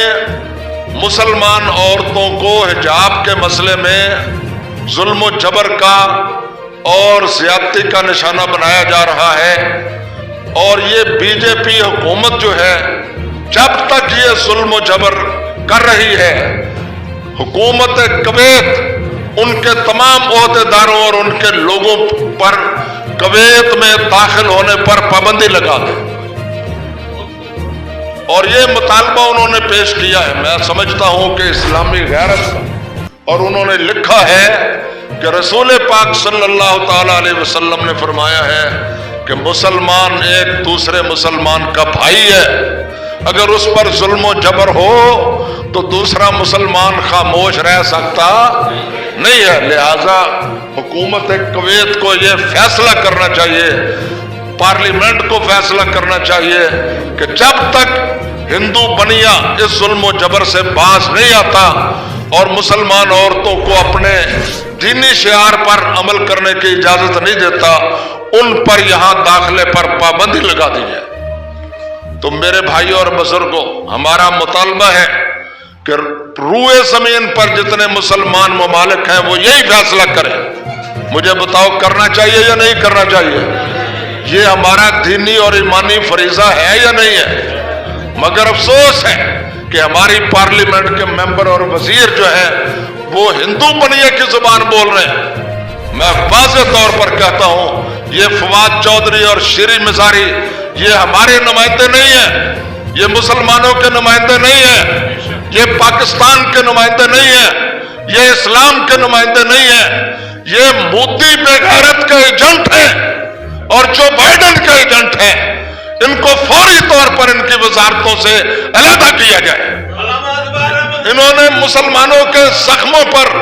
مسلمان عورتوں کو حجاب کے مسئلے میں ظلم و جبر کا اور زیادتی کا نشانہ بنایا جا رہا ہے، اور یہ بی جے پی حکومت جو ہے جب تک یہ ظلم و جبر کر رہی ہے، حکومت کویت ان کے تمام عہدیداروں اور ان کے لوگوں پر کویت میں داخل ہونے پر پابندی لگا دے۔ اور یہ مطالبہ انہوں نے پیش کیا ہے، میں سمجھتا ہوں کہ اسلامی غیرت کا، اور انہوں نے لکھا ہے کہ رسول پاک صلی اللہ تعالی علیہ وسلم نے فرمایا ہے کہ مسلمان ایک دوسرے مسلمان کا بھائی ہے، اگر اس پر ظلم و جبر ہو تو دوسرا مسلمان خاموش رہ سکتا نہیں ہے۔ لہذا حکومت کویت کو یہ فیصلہ کرنا چاہیے، پارلیمنٹ کو فیصلہ کرنا چاہیے کہ جب تک ہندو بنیا اس ظلم و جبر سے باز نہیں آتا اور مسلمان عورتوں کو اپنے دینی شعار پر عمل کرنے کی اجازت نہیں دیتا، ان پر یہاں داخلے پر پابندی لگا دی جائے۔ تو میرے بھائی اور بزرگوں، ہمارا مطالبہ ہے کہ روئے زمین پر جتنے مسلمان ممالک ہیں وہ یہی فیصلہ کریں۔ مجھے بتاؤ کرنا چاہیے یا نہیں کرنا چاہیے؟ یہ ہمارا دینی اور ایمانی فریضہ ہے یا نہیں ہے؟ مگر افسوس ہے کہ ہماری پارلیمنٹ کے ممبر اور وزیر جو ہیں وہ ہندو بنیے کی زبان بول رہے ہیں۔ میں واضح طور پر کہتا ہوں، یہ فواد چودھری اور شیریں مزاری یہ ہمارے نمائندے نہیں ہیں، یہ مسلمانوں کے نمائندے نہیں ہیں، یہ پاکستان کے نمائندے نہیں ہیں، یہ اسلام کے نمائندے نہیں ہیں، یہ مودی بے غیرت کا ایجنٹ ہے اور جو بائیڈن کا ایجنٹ ہے۔ ان کو فوری طور پر ان کی وزارتوں سے علیحدہ کیا جائے۔ انہوں نے مسلمانوں کے زخموں پر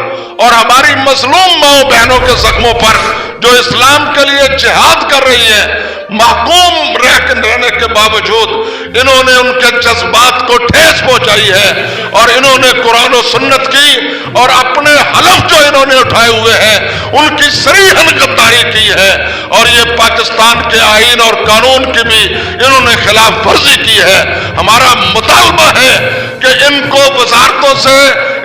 اور ہماری مظلوم ماؤں بہنوں کے زخموں پر جو اسلام کے لیے جہاد کر رہی ہے، محکوم رہنے کے باوجود انہوں نے ان کے جذبات کو ٹھیس پہنچائی ہے، اور انہوں نے قرآن و سنت کی اور اپنے حلف جو انہوں نے اٹھائے ہوئے ہیں ان کی صریحاً غداری کی ہے، اور یہ پاکستان کے آئین اور قانون کی بھی انہوں نے خلاف ورزی کی ہے۔ ہمارا مطالبہ ہے کہ ان کو وزارتوں سے،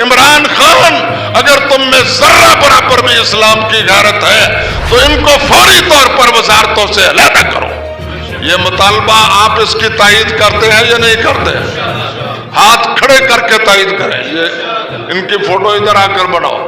عمران خان اگر تم میں ذرہ برابر بھی اسلام کی غیرت ہے تو ان کو فوری طور پر وزارتوں سے علیحدہ کرو۔ یہ مطالبہ آپ اس کی تائید کرتے ہیں یا نہیں کرتے ہیں؟ ہاتھ کھڑے کر کے تائید کریں۔ یہ ان کی فوٹو ادھر آ کر بناؤ۔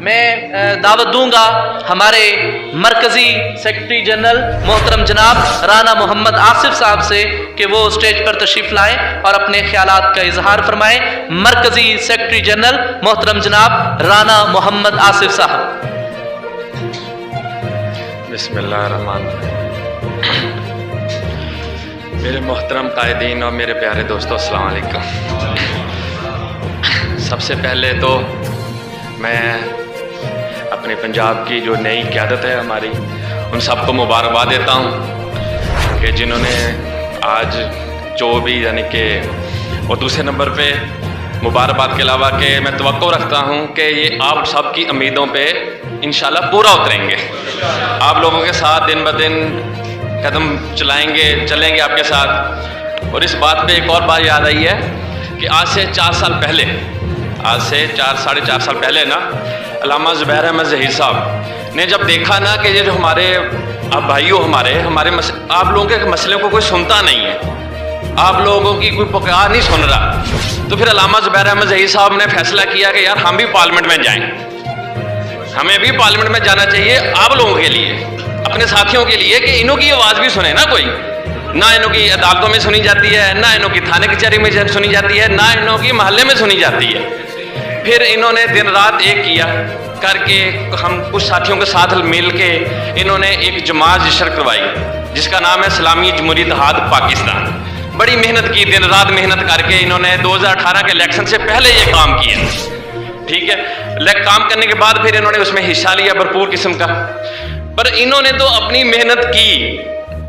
میں دعوت دوں گا ہمارے مرکزی سیکرٹری جنرل محترم جناب رانا محمد آصف صاحب سے کہ وہ اسٹیج پر تشریف لائیں اور اپنے خیالات کا اظہار فرمائیں۔ مرکزی سیکرٹری جنرل محترم جناب رانا محمد آصف صاحب۔ بسم اللہ الرحمن الرحیم۔ میرے محترم قائدین اور میرے پیارے دوستو، السلام علیکم۔ سب سے پہلے تو میں اپنے پنجاب کی جو نئی قیادت ہے ہماری، ان سب کو مبارکباد دیتا ہوں کہ جنہوں نے آج جو بھی یعنی کہ، اور دوسرے نمبر پہ مبارکباد کے علاوہ کہ میں توقع رکھتا ہوں کہ یہ آپ سب کی امیدوں پہ انشاءاللہ پورا اتریں گے، آپ لوگوں کے ساتھ دن بدن قدم چلیں گے آپ کے ساتھ۔ اور اس بات پہ ایک اور بات یاد آئی ہے کہ آج سے 4 سال پہلے، آج سے 4.5 سال پہلے نا، علامہ زبیر احمد ظہیر صاحب نے جب دیکھا نا کہ یہ جو ہمارے اب بھائیوں ہمارے آپ لوگوں کے مسئلے کو کوئی سنتا نہیں ہے، آپ لوگوں کی کوئی پکار نہیں سن رہا، تو پھر علامہ زبیر احمد ظہیر صاحب نے فیصلہ کیا کہ یار ہم بھی پارلیمنٹ میں جائیں، ہمیں بھی پارلیمنٹ میں جانا چاہیے آپ لوگوں کے لیے، اپنے ساتھیوں کے لیے، کہ انہوں کی آواز بھی سنے نا کوئی، نہ انہوں کی عدالتوں میں سنی جاتی ہے، نہ انہوں کی تھانے کچہری میں سنی جاتی ہے، نہ انہوں کی محلے میں سنی جاتی ہے۔ پھر انہوں نے دن رات ایک کیا کر کے، ہم کچھ ساتھیوں کے ساتھ مل کے انہوں نے ایک جماعت رجسٹر کروائی جس کا نام ہے اسلامی جمہوری اتحاد پاکستان۔ بڑی محنت کی، دن رات محنت کر کے انہوں نے 2018 کے الیکشن سے پہلے یہ کام کیا، ٹھیک ہے۔ کام کرنے کے بعد پھر انہوں نے اس میں حصہ لیا بھرپور قسم کا، پر انہوں نے تو اپنی محنت کی،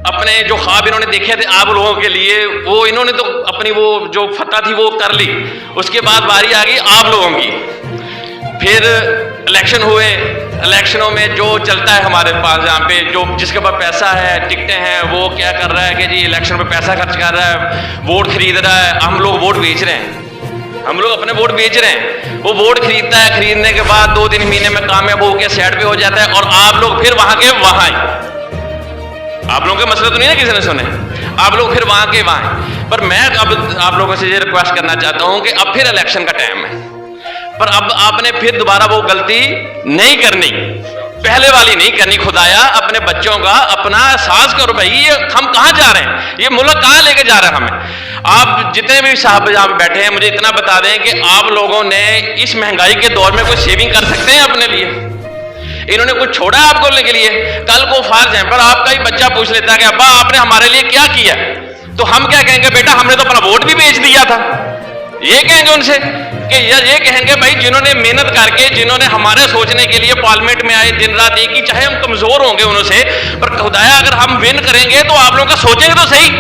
اپنے جو خواب انہوں نے دیکھے تھے آپ لوگوں کے لیے، وہ انہوں نے تو اپنی وہ جو فتح تھی وہ کر لی۔ اس کے بعد باری آ گئی آپ لوگوں کی، پھر الیکشن ہوئے، الیکشنوں میں جو چلتا ہے ہمارے پاس یہاں پہ، جو جس کے پاس پیسہ ہے، ٹکٹیں ہیں، وہ کیا کر رہا ہے کہ جی الیکشن پہ پیسہ خرچ کر رہا ہے، ووٹ خرید رہا ہے، ہم لوگ ووٹ بیچ رہے ہیں، ہم لوگ اپنے ووٹ بیچ رہے ہیں۔ وہ ووٹ خریدتا ہے، خریدنے کے بعد 2-3 مہینے میں کامیاب ہو کے سائڈ پہ ہو جاتا ہے، اور آپ لوگ پھر وہاں کے وہاں ہی، آپ لوگوں کے مسئلے تو نہیں ہے کسی نے سنے، آپ لوگ پھر وہاں کے وہاں ہیں۔ پر میں اب آپ لوگوں سے یہ ریکویسٹ کرنا چاہتا ہوں کہ اب پھر الیکشن کا ٹائم ہے، پر اب آپ نے پھر دوبارہ وہ غلطی نہیں کرنی، پہلے والی نہیں کرنی۔ خدایا اپنے بچوں کا اپنا احساس کرو بھائی، یہ ہم کہاں جا رہے ہیں، یہ ملک کہاں لے کے جا رہا ہے ہمیں۔ آپ جتنے بھی صاحب یہاں پہ بیٹھے ہیں، مجھے اتنا بتا دیں کہ آپ لوگوں نے اس مہنگائی کے دور میں کوئی سیونگ کر سکتے ہیں اپنے لیے؟ انہوں نے کچھ چھوڑا ہے آپ کو لینے کے لیے؟ کل کو فرض ہے پر آپ کا ہی بچہ پوچھ لیتا ہے کہ ابا آپ نے ہمارے لیے کیا کیا، تو ہم کیا کہیں گے؟ بیٹا ہم نے تو اپنا ووٹ بھی بیچ دیا تھا۔ یہ کہیں گے ان سے کہ یہ کہیں گے بھائی جنہوں نے محنت کر کے، جنہوں نے ہمارے سوچنے کے لیے پارلیمنٹ میں آئے، دن رات ایک ہی، چاہے ہم کمزور ہوں گے انہوں سے، پر خدایا اگر ہم ون کریں گے تو آپ لوگوں کا سوچیں گے تو صحیح،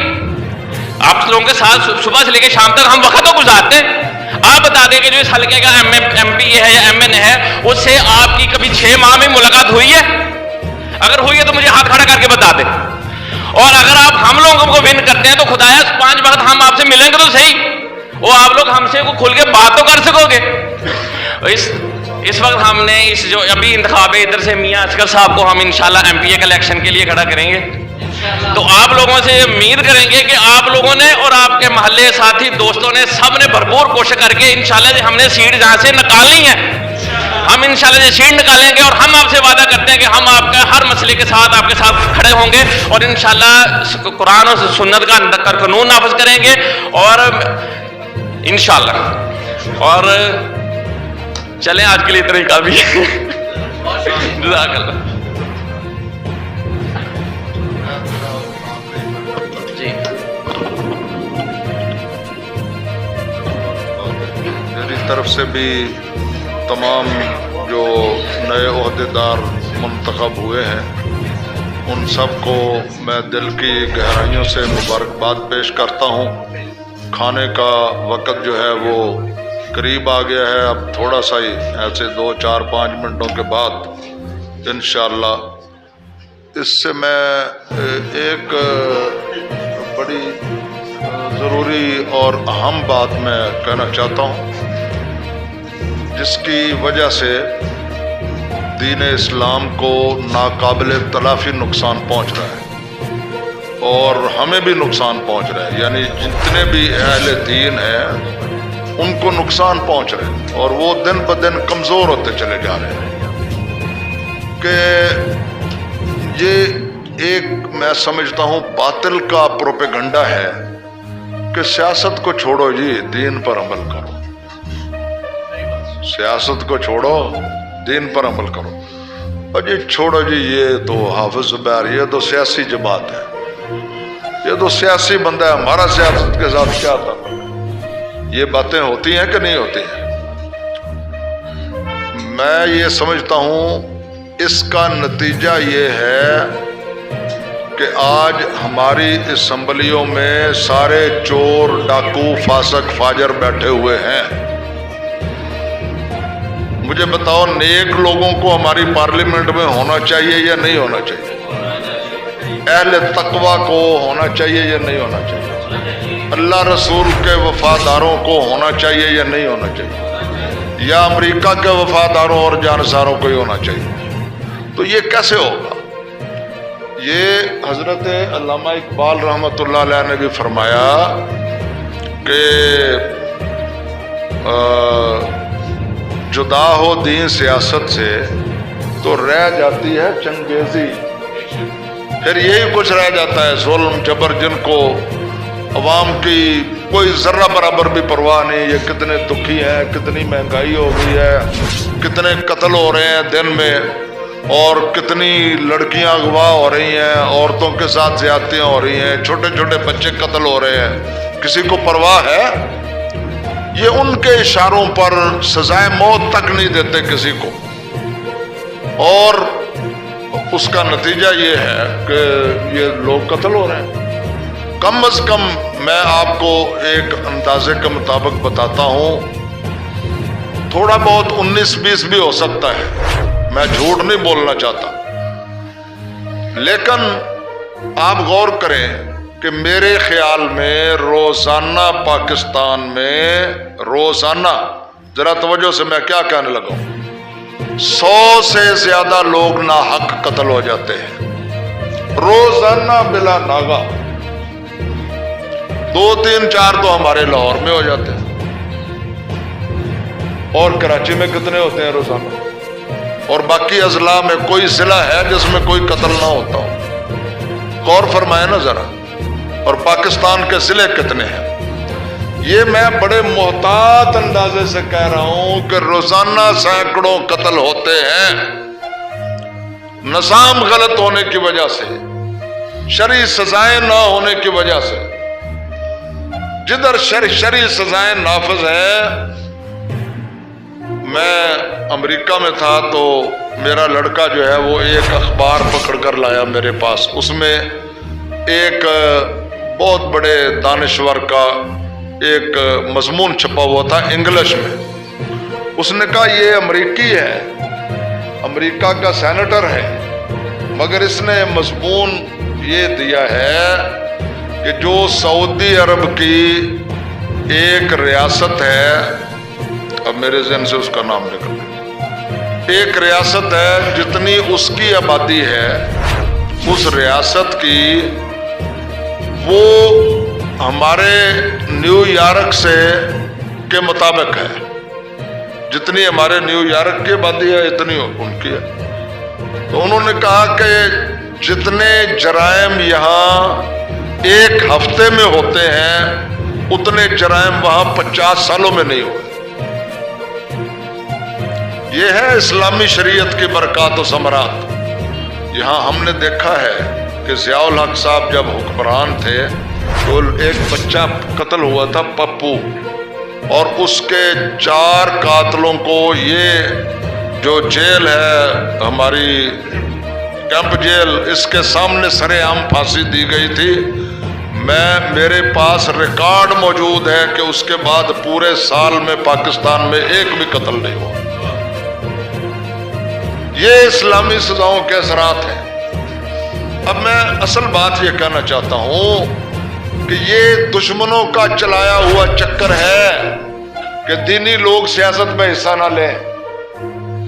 آپ لوگوں کے ساتھ صبح سے لے کے شام تک ہم وقت تو گزارتے ہیں۔ آپ بتا دیں کہ جو اس حلقے کا ایم پی ہے یا ایم این ہے، اس سے آپ کی کبھی 6 ماہ میں ملاقات ہوئی ہے؟ اگر ہوئی ہے تو مجھے ہاتھ کھڑا کر کے بتا دیں۔ اور اگر آپ ہم لوگوں کو ون کرتے ہیں تو خدایا 5 وقت ہم آپ سے ملیں گے تو صحیح، وہ آپ لوگ ہم سے کھل کے بات تو کر سکو گے۔ اس وقت ہم نے اس جو ابھی انتخاب ہے، ادھر سے میاں اصغر صاحب کو ہم انشاءاللہ ایم پی اے کے الیکشن کے لیے کھڑا کریں گے، تو آپ لوگوں سے امید کریں گے کہ آپ لوگوں نے اور آپ کے محلے ساتھی دوستوں نے سب نے بھرپور کوشش کر کے انشاءاللہ ہم نے سیٹ جہاں سے نکالنی ہے، ہم انشاءاللہ یہ سیٹ نکالیں گے، اور ہم آپ سے وعدہ کرتے ہیں کہ ہم آپ کا ہر مسئلے کے ساتھ آپ کے ساتھ کھڑے ہوں گے، اور انشاءاللہ قرآن اور سنت کا قانون نافذ کریں گے، اور انشاءاللہ۔ اور چلیں آج کے لیے اتنا ہی کافی ہے۔ جزاک اللہ۔ جی میری طرف سے بھی تمام جو نئے عہدیدار منتخب ہوئے ہیں ان سب کو میں دل کی گہرائیوں سے مبارکباد پیش کرتا ہوں۔ کھانے کا وقت جو ہے وہ قریب آ گیا ہے، اب تھوڑا سا ہی ایسے 2-4-5 منٹوں کے بعد انشاءاللہ۔ اس سے میں ایک بڑی ضروری اور اہم بات میں کہنا چاہتا ہوں، جس کی وجہ سے دین اسلام کو ناقابل تلافی نقصان پہنچ رہا ہے، اور ہمیں بھی نقصان پہنچ رہا ہے، یعنی جتنے بھی اہل دین ہیں ان کو نقصان پہنچ رہا ہے، اور وہ دن بدن کمزور ہوتے چلے جا رہے ہیں۔ کہ یہ ایک میں سمجھتا ہوں باطل کا پروپیگنڈا ہے کہ سیاست کو چھوڑو جی، دین پر عمل کرو، سیاست کو چھوڑو، دین پر عمل کرو۔ اور جی چھوڑو جی، یہ تو حافظ زبیر، یہ تو سیاسی جماعت ہے، یہ تو سیاسی بندہ ہے، ہمارا سیاست کے ساتھ کیا تھا؟ یہ باتیں ہوتی ہیں کہ نہیں ہوتی ہیں؟ میں یہ سمجھتا ہوں اس کا نتیجہ یہ ہے کہ آج ہماری اسمبلیوں میں سارے چور، ڈاکو، فاسق، فاجر بیٹھے ہوئے ہیں۔ مجھے بتاؤ، نیک لوگوں کو ہماری پارلیمنٹ میں ہونا چاہیے یا نہیں ہونا چاہیے؟ اہل تقوی کو ہونا چاہیے یا نہیں ہونا چاہیے؟ اللہ رسول کے وفاداروں کو ہونا چاہیے یا نہیں ہونا چاہیے؟ یا امریکہ کے وفاداروں اور جانساروں کو ہی ہونا چاہیے؟ تو یہ کیسے ہوگا؟ یہ حضرت علامہ اقبال رحمۃ اللہ علیہ نے بھی فرمایا کہ جدا ہو دین سیاست سے تو رہ جاتی ہے چنگیزی، پھر یہی کچھ رہ جاتا ہے، ظلم، جبر، جن کو عوام کی کوئی ذرہ برابر بھی پرواہ نہیں۔ یہ کتنے دکھی ہیں، کتنی مہنگائی ہو گئی ہے، کتنے قتل ہو رہے ہیں دن میں، اور کتنی لڑکیاں اغوا ہو رہی ہیں، عورتوں کے ساتھ زیادتیاں ہو رہی ہیں، چھوٹے چھوٹے بچے قتل ہو رہے ہیں، کسی کو پرواہ ہے؟ یہ ان کے اشاروں پر سزائے موت تک نہیں دیتے کسی کو، اور اس کا نتیجہ یہ ہے کہ یہ لوگ قتل ہو رہے ہیں۔ کم از کم میں آپ کو ایک اندازے کے مطابق بتاتا ہوں، تھوڑا بہت 19-20 بھی ہو سکتا ہے، میں جھوٹ نہیں بولنا چاہتا، لیکن آپ غور کریں کہ میرے خیال میں روزانہ پاکستان میں، روزانہ، ذرا توجہ سے میں کیا کہنے لگا ہوں، 100 سے زیادہ لوگ ناحق قتل ہو جاتے ہیں روزانہ بلا ناغہ، 2، 3، 4 تو ہمارے لاہور میں ہو جاتے ہیں، اور کراچی میں کتنے ہوتے ہیں روزانہ، اور باقی اضلاع میں کوئی ضلع ہے جس میں کوئی قتل نہ ہوتا ہو؟ غور فرمائے نا ذرا، اور پاکستان کے ضلع کتنے ہیں؟ یہ میں بڑے محتاط اندازے سے کہہ رہا ہوں کہ روزانہ سینکڑوں قتل ہوتے ہیں، نظام غلط ہونے کی وجہ سے، شرعی سزائیں نہ ہونے کی وجہ سے۔ جدھر شرعی سزائیں نافذ ہیں، میں امریکہ میں تھا تو میرا لڑکا جو ہے وہ ایک اخبار پکڑ کر لایا میرے پاس، اس میں ایک بہت بڑے دانشور کا ایک مضمون چھپا ہوا تھا انگلش میں۔ اس نے کہا یہ امریکی ہے، امریکہ کا سینیٹر ہے، مگر اس نے مضمون یہ دیا ہے کہ جو سعودی عرب کی ایک ریاست ہے، اب میرے ذہن سے اس کا نام نکل گیا، ایک ریاست ہے جتنی اس کی آبادی ہے، اس ریاست کی وہ ہمارے نیو یارک سے کے مطابق ہے، جتنی ہمارے نیو یارک کی آبادی ہے اتنی ان کی ہے۔ تو انہوں نے کہا کہ جتنے جرائم یہاں ایک ہفتے میں ہوتے ہیں اتنے جرائم وہاں 50 سالوں میں نہیں ہوئے۔ یہ ہے اسلامی شریعت کی برکات و ثمرات۔ یہاں ہم نے دیکھا ہے کہ ضیاء الحق صاحب جب حکمران تھے تو ایک بچہ قتل ہوا تھا، پپو، اور اس کے 4 قاتلوں کو یہ جو جیل ہے ہماری کیمپ جیل، اس کے سامنے سر عام پھانسی دی گئی تھی۔ میرے پاس ریکارڈ موجود ہے کہ اس کے بعد پورے سال میں پاکستان میں ایک بھی قتل نہیں ہوا۔ یہ اسلامی سزاؤں کے اثرات ہیں۔ اب میں اصل بات یہ کہنا چاہتا ہوں کہ یہ دشمنوں کا چلایا ہوا چکر ہے کہ دینی لوگ سیاست میں حصہ نہ لیں،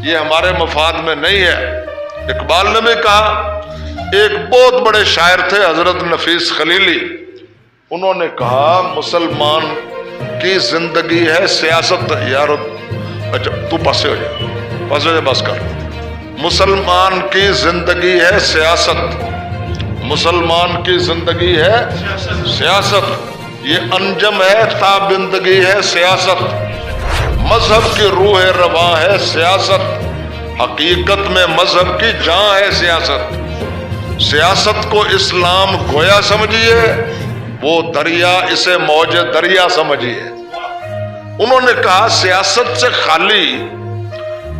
یہ ہمارے مفاد میں نہیں ہے۔ اقبال نے بھی کہا، ایک بہت بڑے شاعر تھے حضرت نفیس خلیلی، انہوں نے کہا مسلمان کی زندگی ہے سیاست۔ یار اچھا تو پاسے ہو جائے، پاسے ہو جائے، بس کر۔ مسلمان کی زندگی ہے سیاست، مسلمان کی زندگی ہے سیاست، یہ انجم ہے تابندگی ہے سیاست، مذہب کی روح رواں ہے سیاست، حقیقت میں مذہب کی جان ہے سیاست۔ سیاست کو اسلام گویا سمجھیے، وہ دریا اسے موج دریا سمجھیے۔ انہوں نے کہا سیاست سے خالی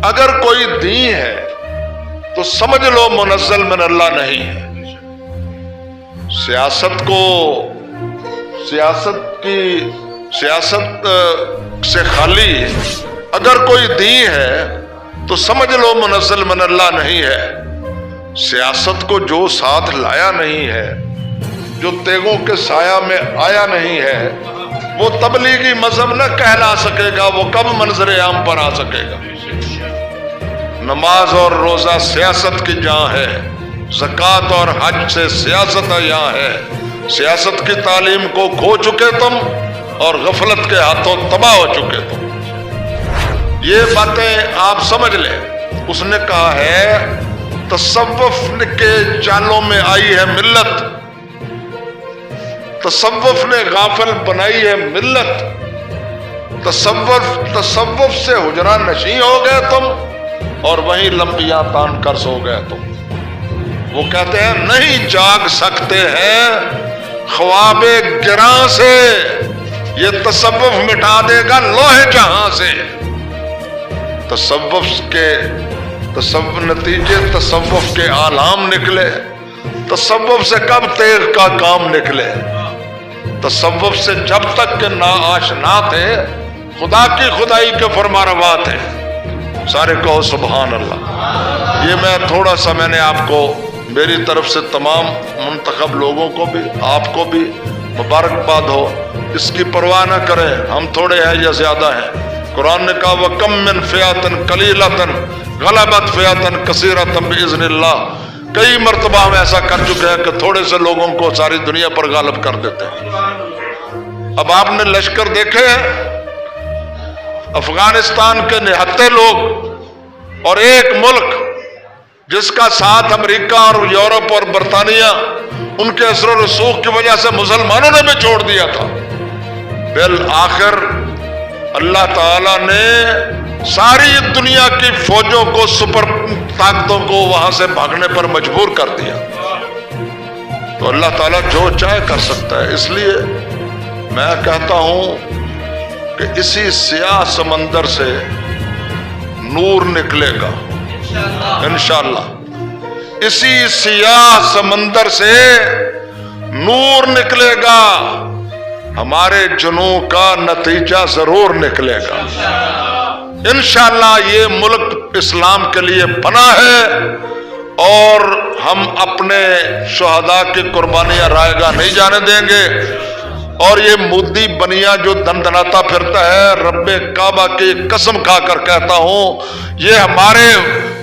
اگر کوئی دین ہے تو سمجھ لو منزل من اللہ نہیں ہے۔ سیاست سے خالی اگر کوئی دین ہے تو سمجھ لو منزل من اللہ نہیں ہے۔ سیاست کو جو ساتھ لایا نہیں ہے، جو تیغوں کے سایہ میں آیا نہیں ہے، وہ تبلیغی مذہب نہ کہلا سکے گا، وہ کب منظر عام پر آ سکے گا۔ نماز اور روزہ سیاست کی جان ہے، زکوٰۃ اور حج سے سیاست یہاں ہے۔ سیاست کی تعلیم کو کھو چکے تم اور غفلت کے ہاتھوں تباہ ہو چکے تم۔ یہ باتیں آپ سمجھ لیں۔ اس نے کہا ہے تصوف کے چالوں میں آئی ہے ملت، تصوف نے غافل بنائی ہے ملت، تصوف سے حجرہ نشیں ہو گئے تم اور وہیں لمبیاں تان کر سو گئے تم۔ وہ کہتے ہیں نہیں جاگ سکتے ہیں خواب گراں سے، یہ تصوف مٹا دے گا لوہے جہاں سے۔ نتیجے تصوف کے آلام نکلے، تصوف سے کب تیغ کا کام نکلے۔ تصوف سے جب تک کہ نا آشنا تھے، خدا کی خدائی کے فرما روا تھے۔ سارے کہو سبحان اللہ۔ یہ میں تھوڑا سا میں نے آپ کو میری طرف سے تمام منتخب لوگوں کو بھی آپ کو بھی مبارکباد ہو۔ اس کی پرواہ نہ کریں ہم تھوڑے ہیں یا زیادہ ہیں۔ قرآن نے کہا وَكَمْ مِنْ فِئَةٍ قَلِيلَةٍ غَلَبَتْ فِئَةً كَثِيرَةً بِإِذْنِ اللَّهِ۔ کئی مرتبہ ہم ایسا کر چکے ہیں کہ تھوڑے سے لوگوں کو ساری دنیا پر غالب کر دیتے ہیں۔ اب آپ نے لشکر دیکھے ہیں، افغانستان کے نہتے لوگ اور ایک ملک جس کا ساتھ امریکہ اور یورپ اور برطانیہ ان کے اثر و رسوخ کی وجہ سے مسلمانوں نے بھی چھوڑ دیا تھا، بالآخر اللہ تعالیٰ نے ساری دنیا کی فوجوں کو سپر طاقتوں کو وہاں سے بھاگنے پر مجبور کر دیا۔ تو اللہ تعالیٰ جو چاہے کر سکتا ہے۔ اس لیے میں کہتا ہوں کہ اسی سیاہ سمندر سے نور نکلے گا انشاءاللہ۔ اسی سیاہ سمندر سے نور نکلے گا، ہمارے جنوں کا نتیجہ ضرور نکلے گا انشاءاللہ۔ یہ ملک اسلام کے لیے بنا ہے اور ہم اپنے شہداء کی قربانیاں رائے گاہ نہیں جانے دیں گے۔ اور یہ مودی بنیا جو دندناتا پھرتا ہے، رب کعبہ کی قسم کھا کر کہتا ہوں یہ ہمارے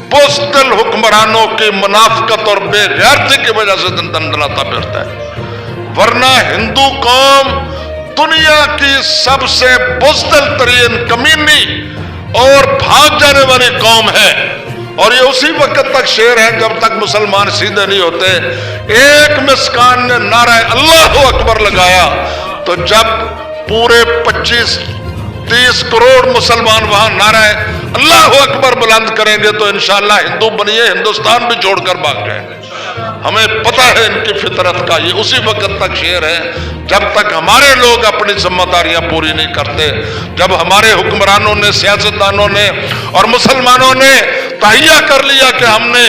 بزدل حکمرانوں کی منافقت اور بے غیرتی کی وجہ سے دندناتا پھرتا ہے، ورنہ ہندو قوم دنیا کی سب سے بزدل ترین کمینی اور بھاگ جانے والی قوم ہے۔ اور یہ اسی وقت تک شیر ہے جب تک مسلمان سیدھے نہیں ہوتے۔ ایک مسکان نے نعرہ اللہ اکبر لگایا تو جب پورے 25-30 کروڑ مسلمان وہاں نعرہ اللہ اکبر بلند کریں گے تو انشاءاللہ ہندو بنیے ہندوستان بھی چھوڑ کر بھاگ جائیں گے۔ ہمیں پتہ ہے ان کی فطرت کا، یہ اسی وقت تک شعر ہے جب تک ہمارے لوگ اپنی ذمہ داریاں پوری نہیں کرتے، جب ہمارے حکمرانوں نے، سیاستدانوں نے اور مسلمانوں نے تہیہ کر لیا کہ ہم نے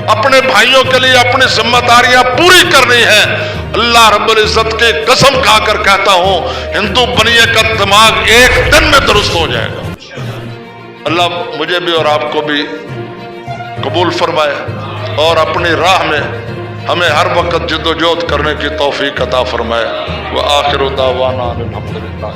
اپنے بھائیوں کے لیے اپنی ذمہ داریاں پوری کرنی ہیں۔ اللہ رب العزت کی قسم کھا کر کہتا ہوں ہندو بنیے کا دماغ ایک دن میں درست ہو جائے گا۔ اللہ مجھے بھی اور آپ کو بھی قبول فرمائے اور اپنی راہ میں ہمیں ہر وقت جد و جہد کرنے کی توفیق عطا فرمائے۔ وآخر دعوانا الحمدللہ۔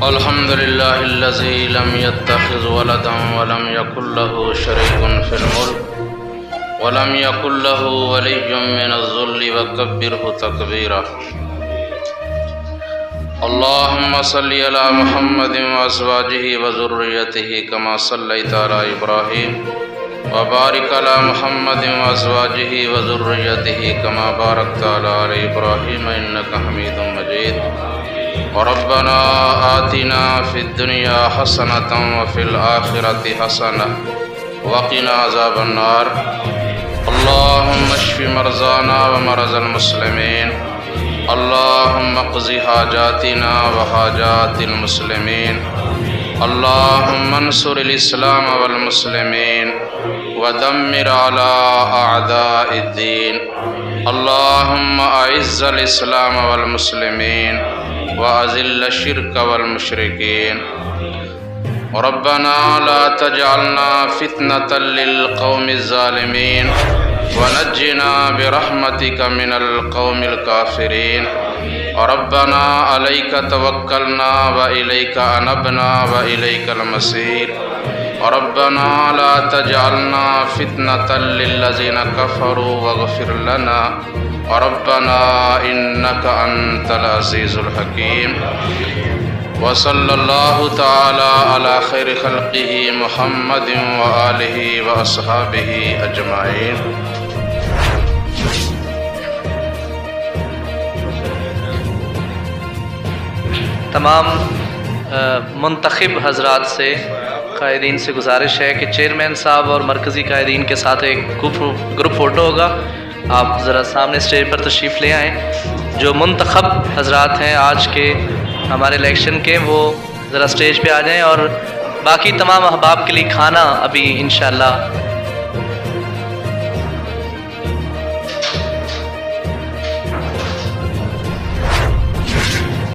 الحمد للہ الذی لم یتخذ ولدا ولم یکن له شریک فی الملک ولم يكن له ولي من الذل وكبره تكبيرا اللهم صل على محمد وأزواجه وذريته كما صليت على إبراهيم وبارك على محمد وأزواجه وذريته كما باركت على آل إبراهيم إنك حميد مجيد وربنا آتنا في الدنيا حسنة وفي الآخرة حسنة وقنا عذاب النار اللهم اشف مرضانا ومرضى المسلمين اللهم اقض حاجاتنا وحاجات المسلمين اللهم انصر الإسلام والمسلمين ودمر على أعداء الدين اللهم أعز الإسلام والمسلمين وأذل الشرك والمشركين ربنا لا تجعلنا فتنة للقوم الظالمين ونجنا برحمتك من القوم الكافرين ربنا عليك توكلنا وإليك أنبنا وإليك المصير ربنا لا تجعلنا فتنة للذين كفروا واغفر لنا ربنا إنك أنت العزيز الحكيم وصلى الله تعالى على خير خلقه محمد وآله وأصحابه أجمعين تمام منتخب حضرات سے قائدین سے گزارش ہے کہ چیئرمین صاحب اور مرکزی قائدین کے ساتھ ایک گروپ فوٹو ہوگا. آپ ذرا سامنے اسٹیج پر تشریف لے آئیں. جو منتخب حضرات ہیں آج کے ہمارے الیکشن کے وہ ذرا اسٹیج پہ آ جائیں اور باقی تمام احباب کے لیے کھانا ابھی انشاءاللہ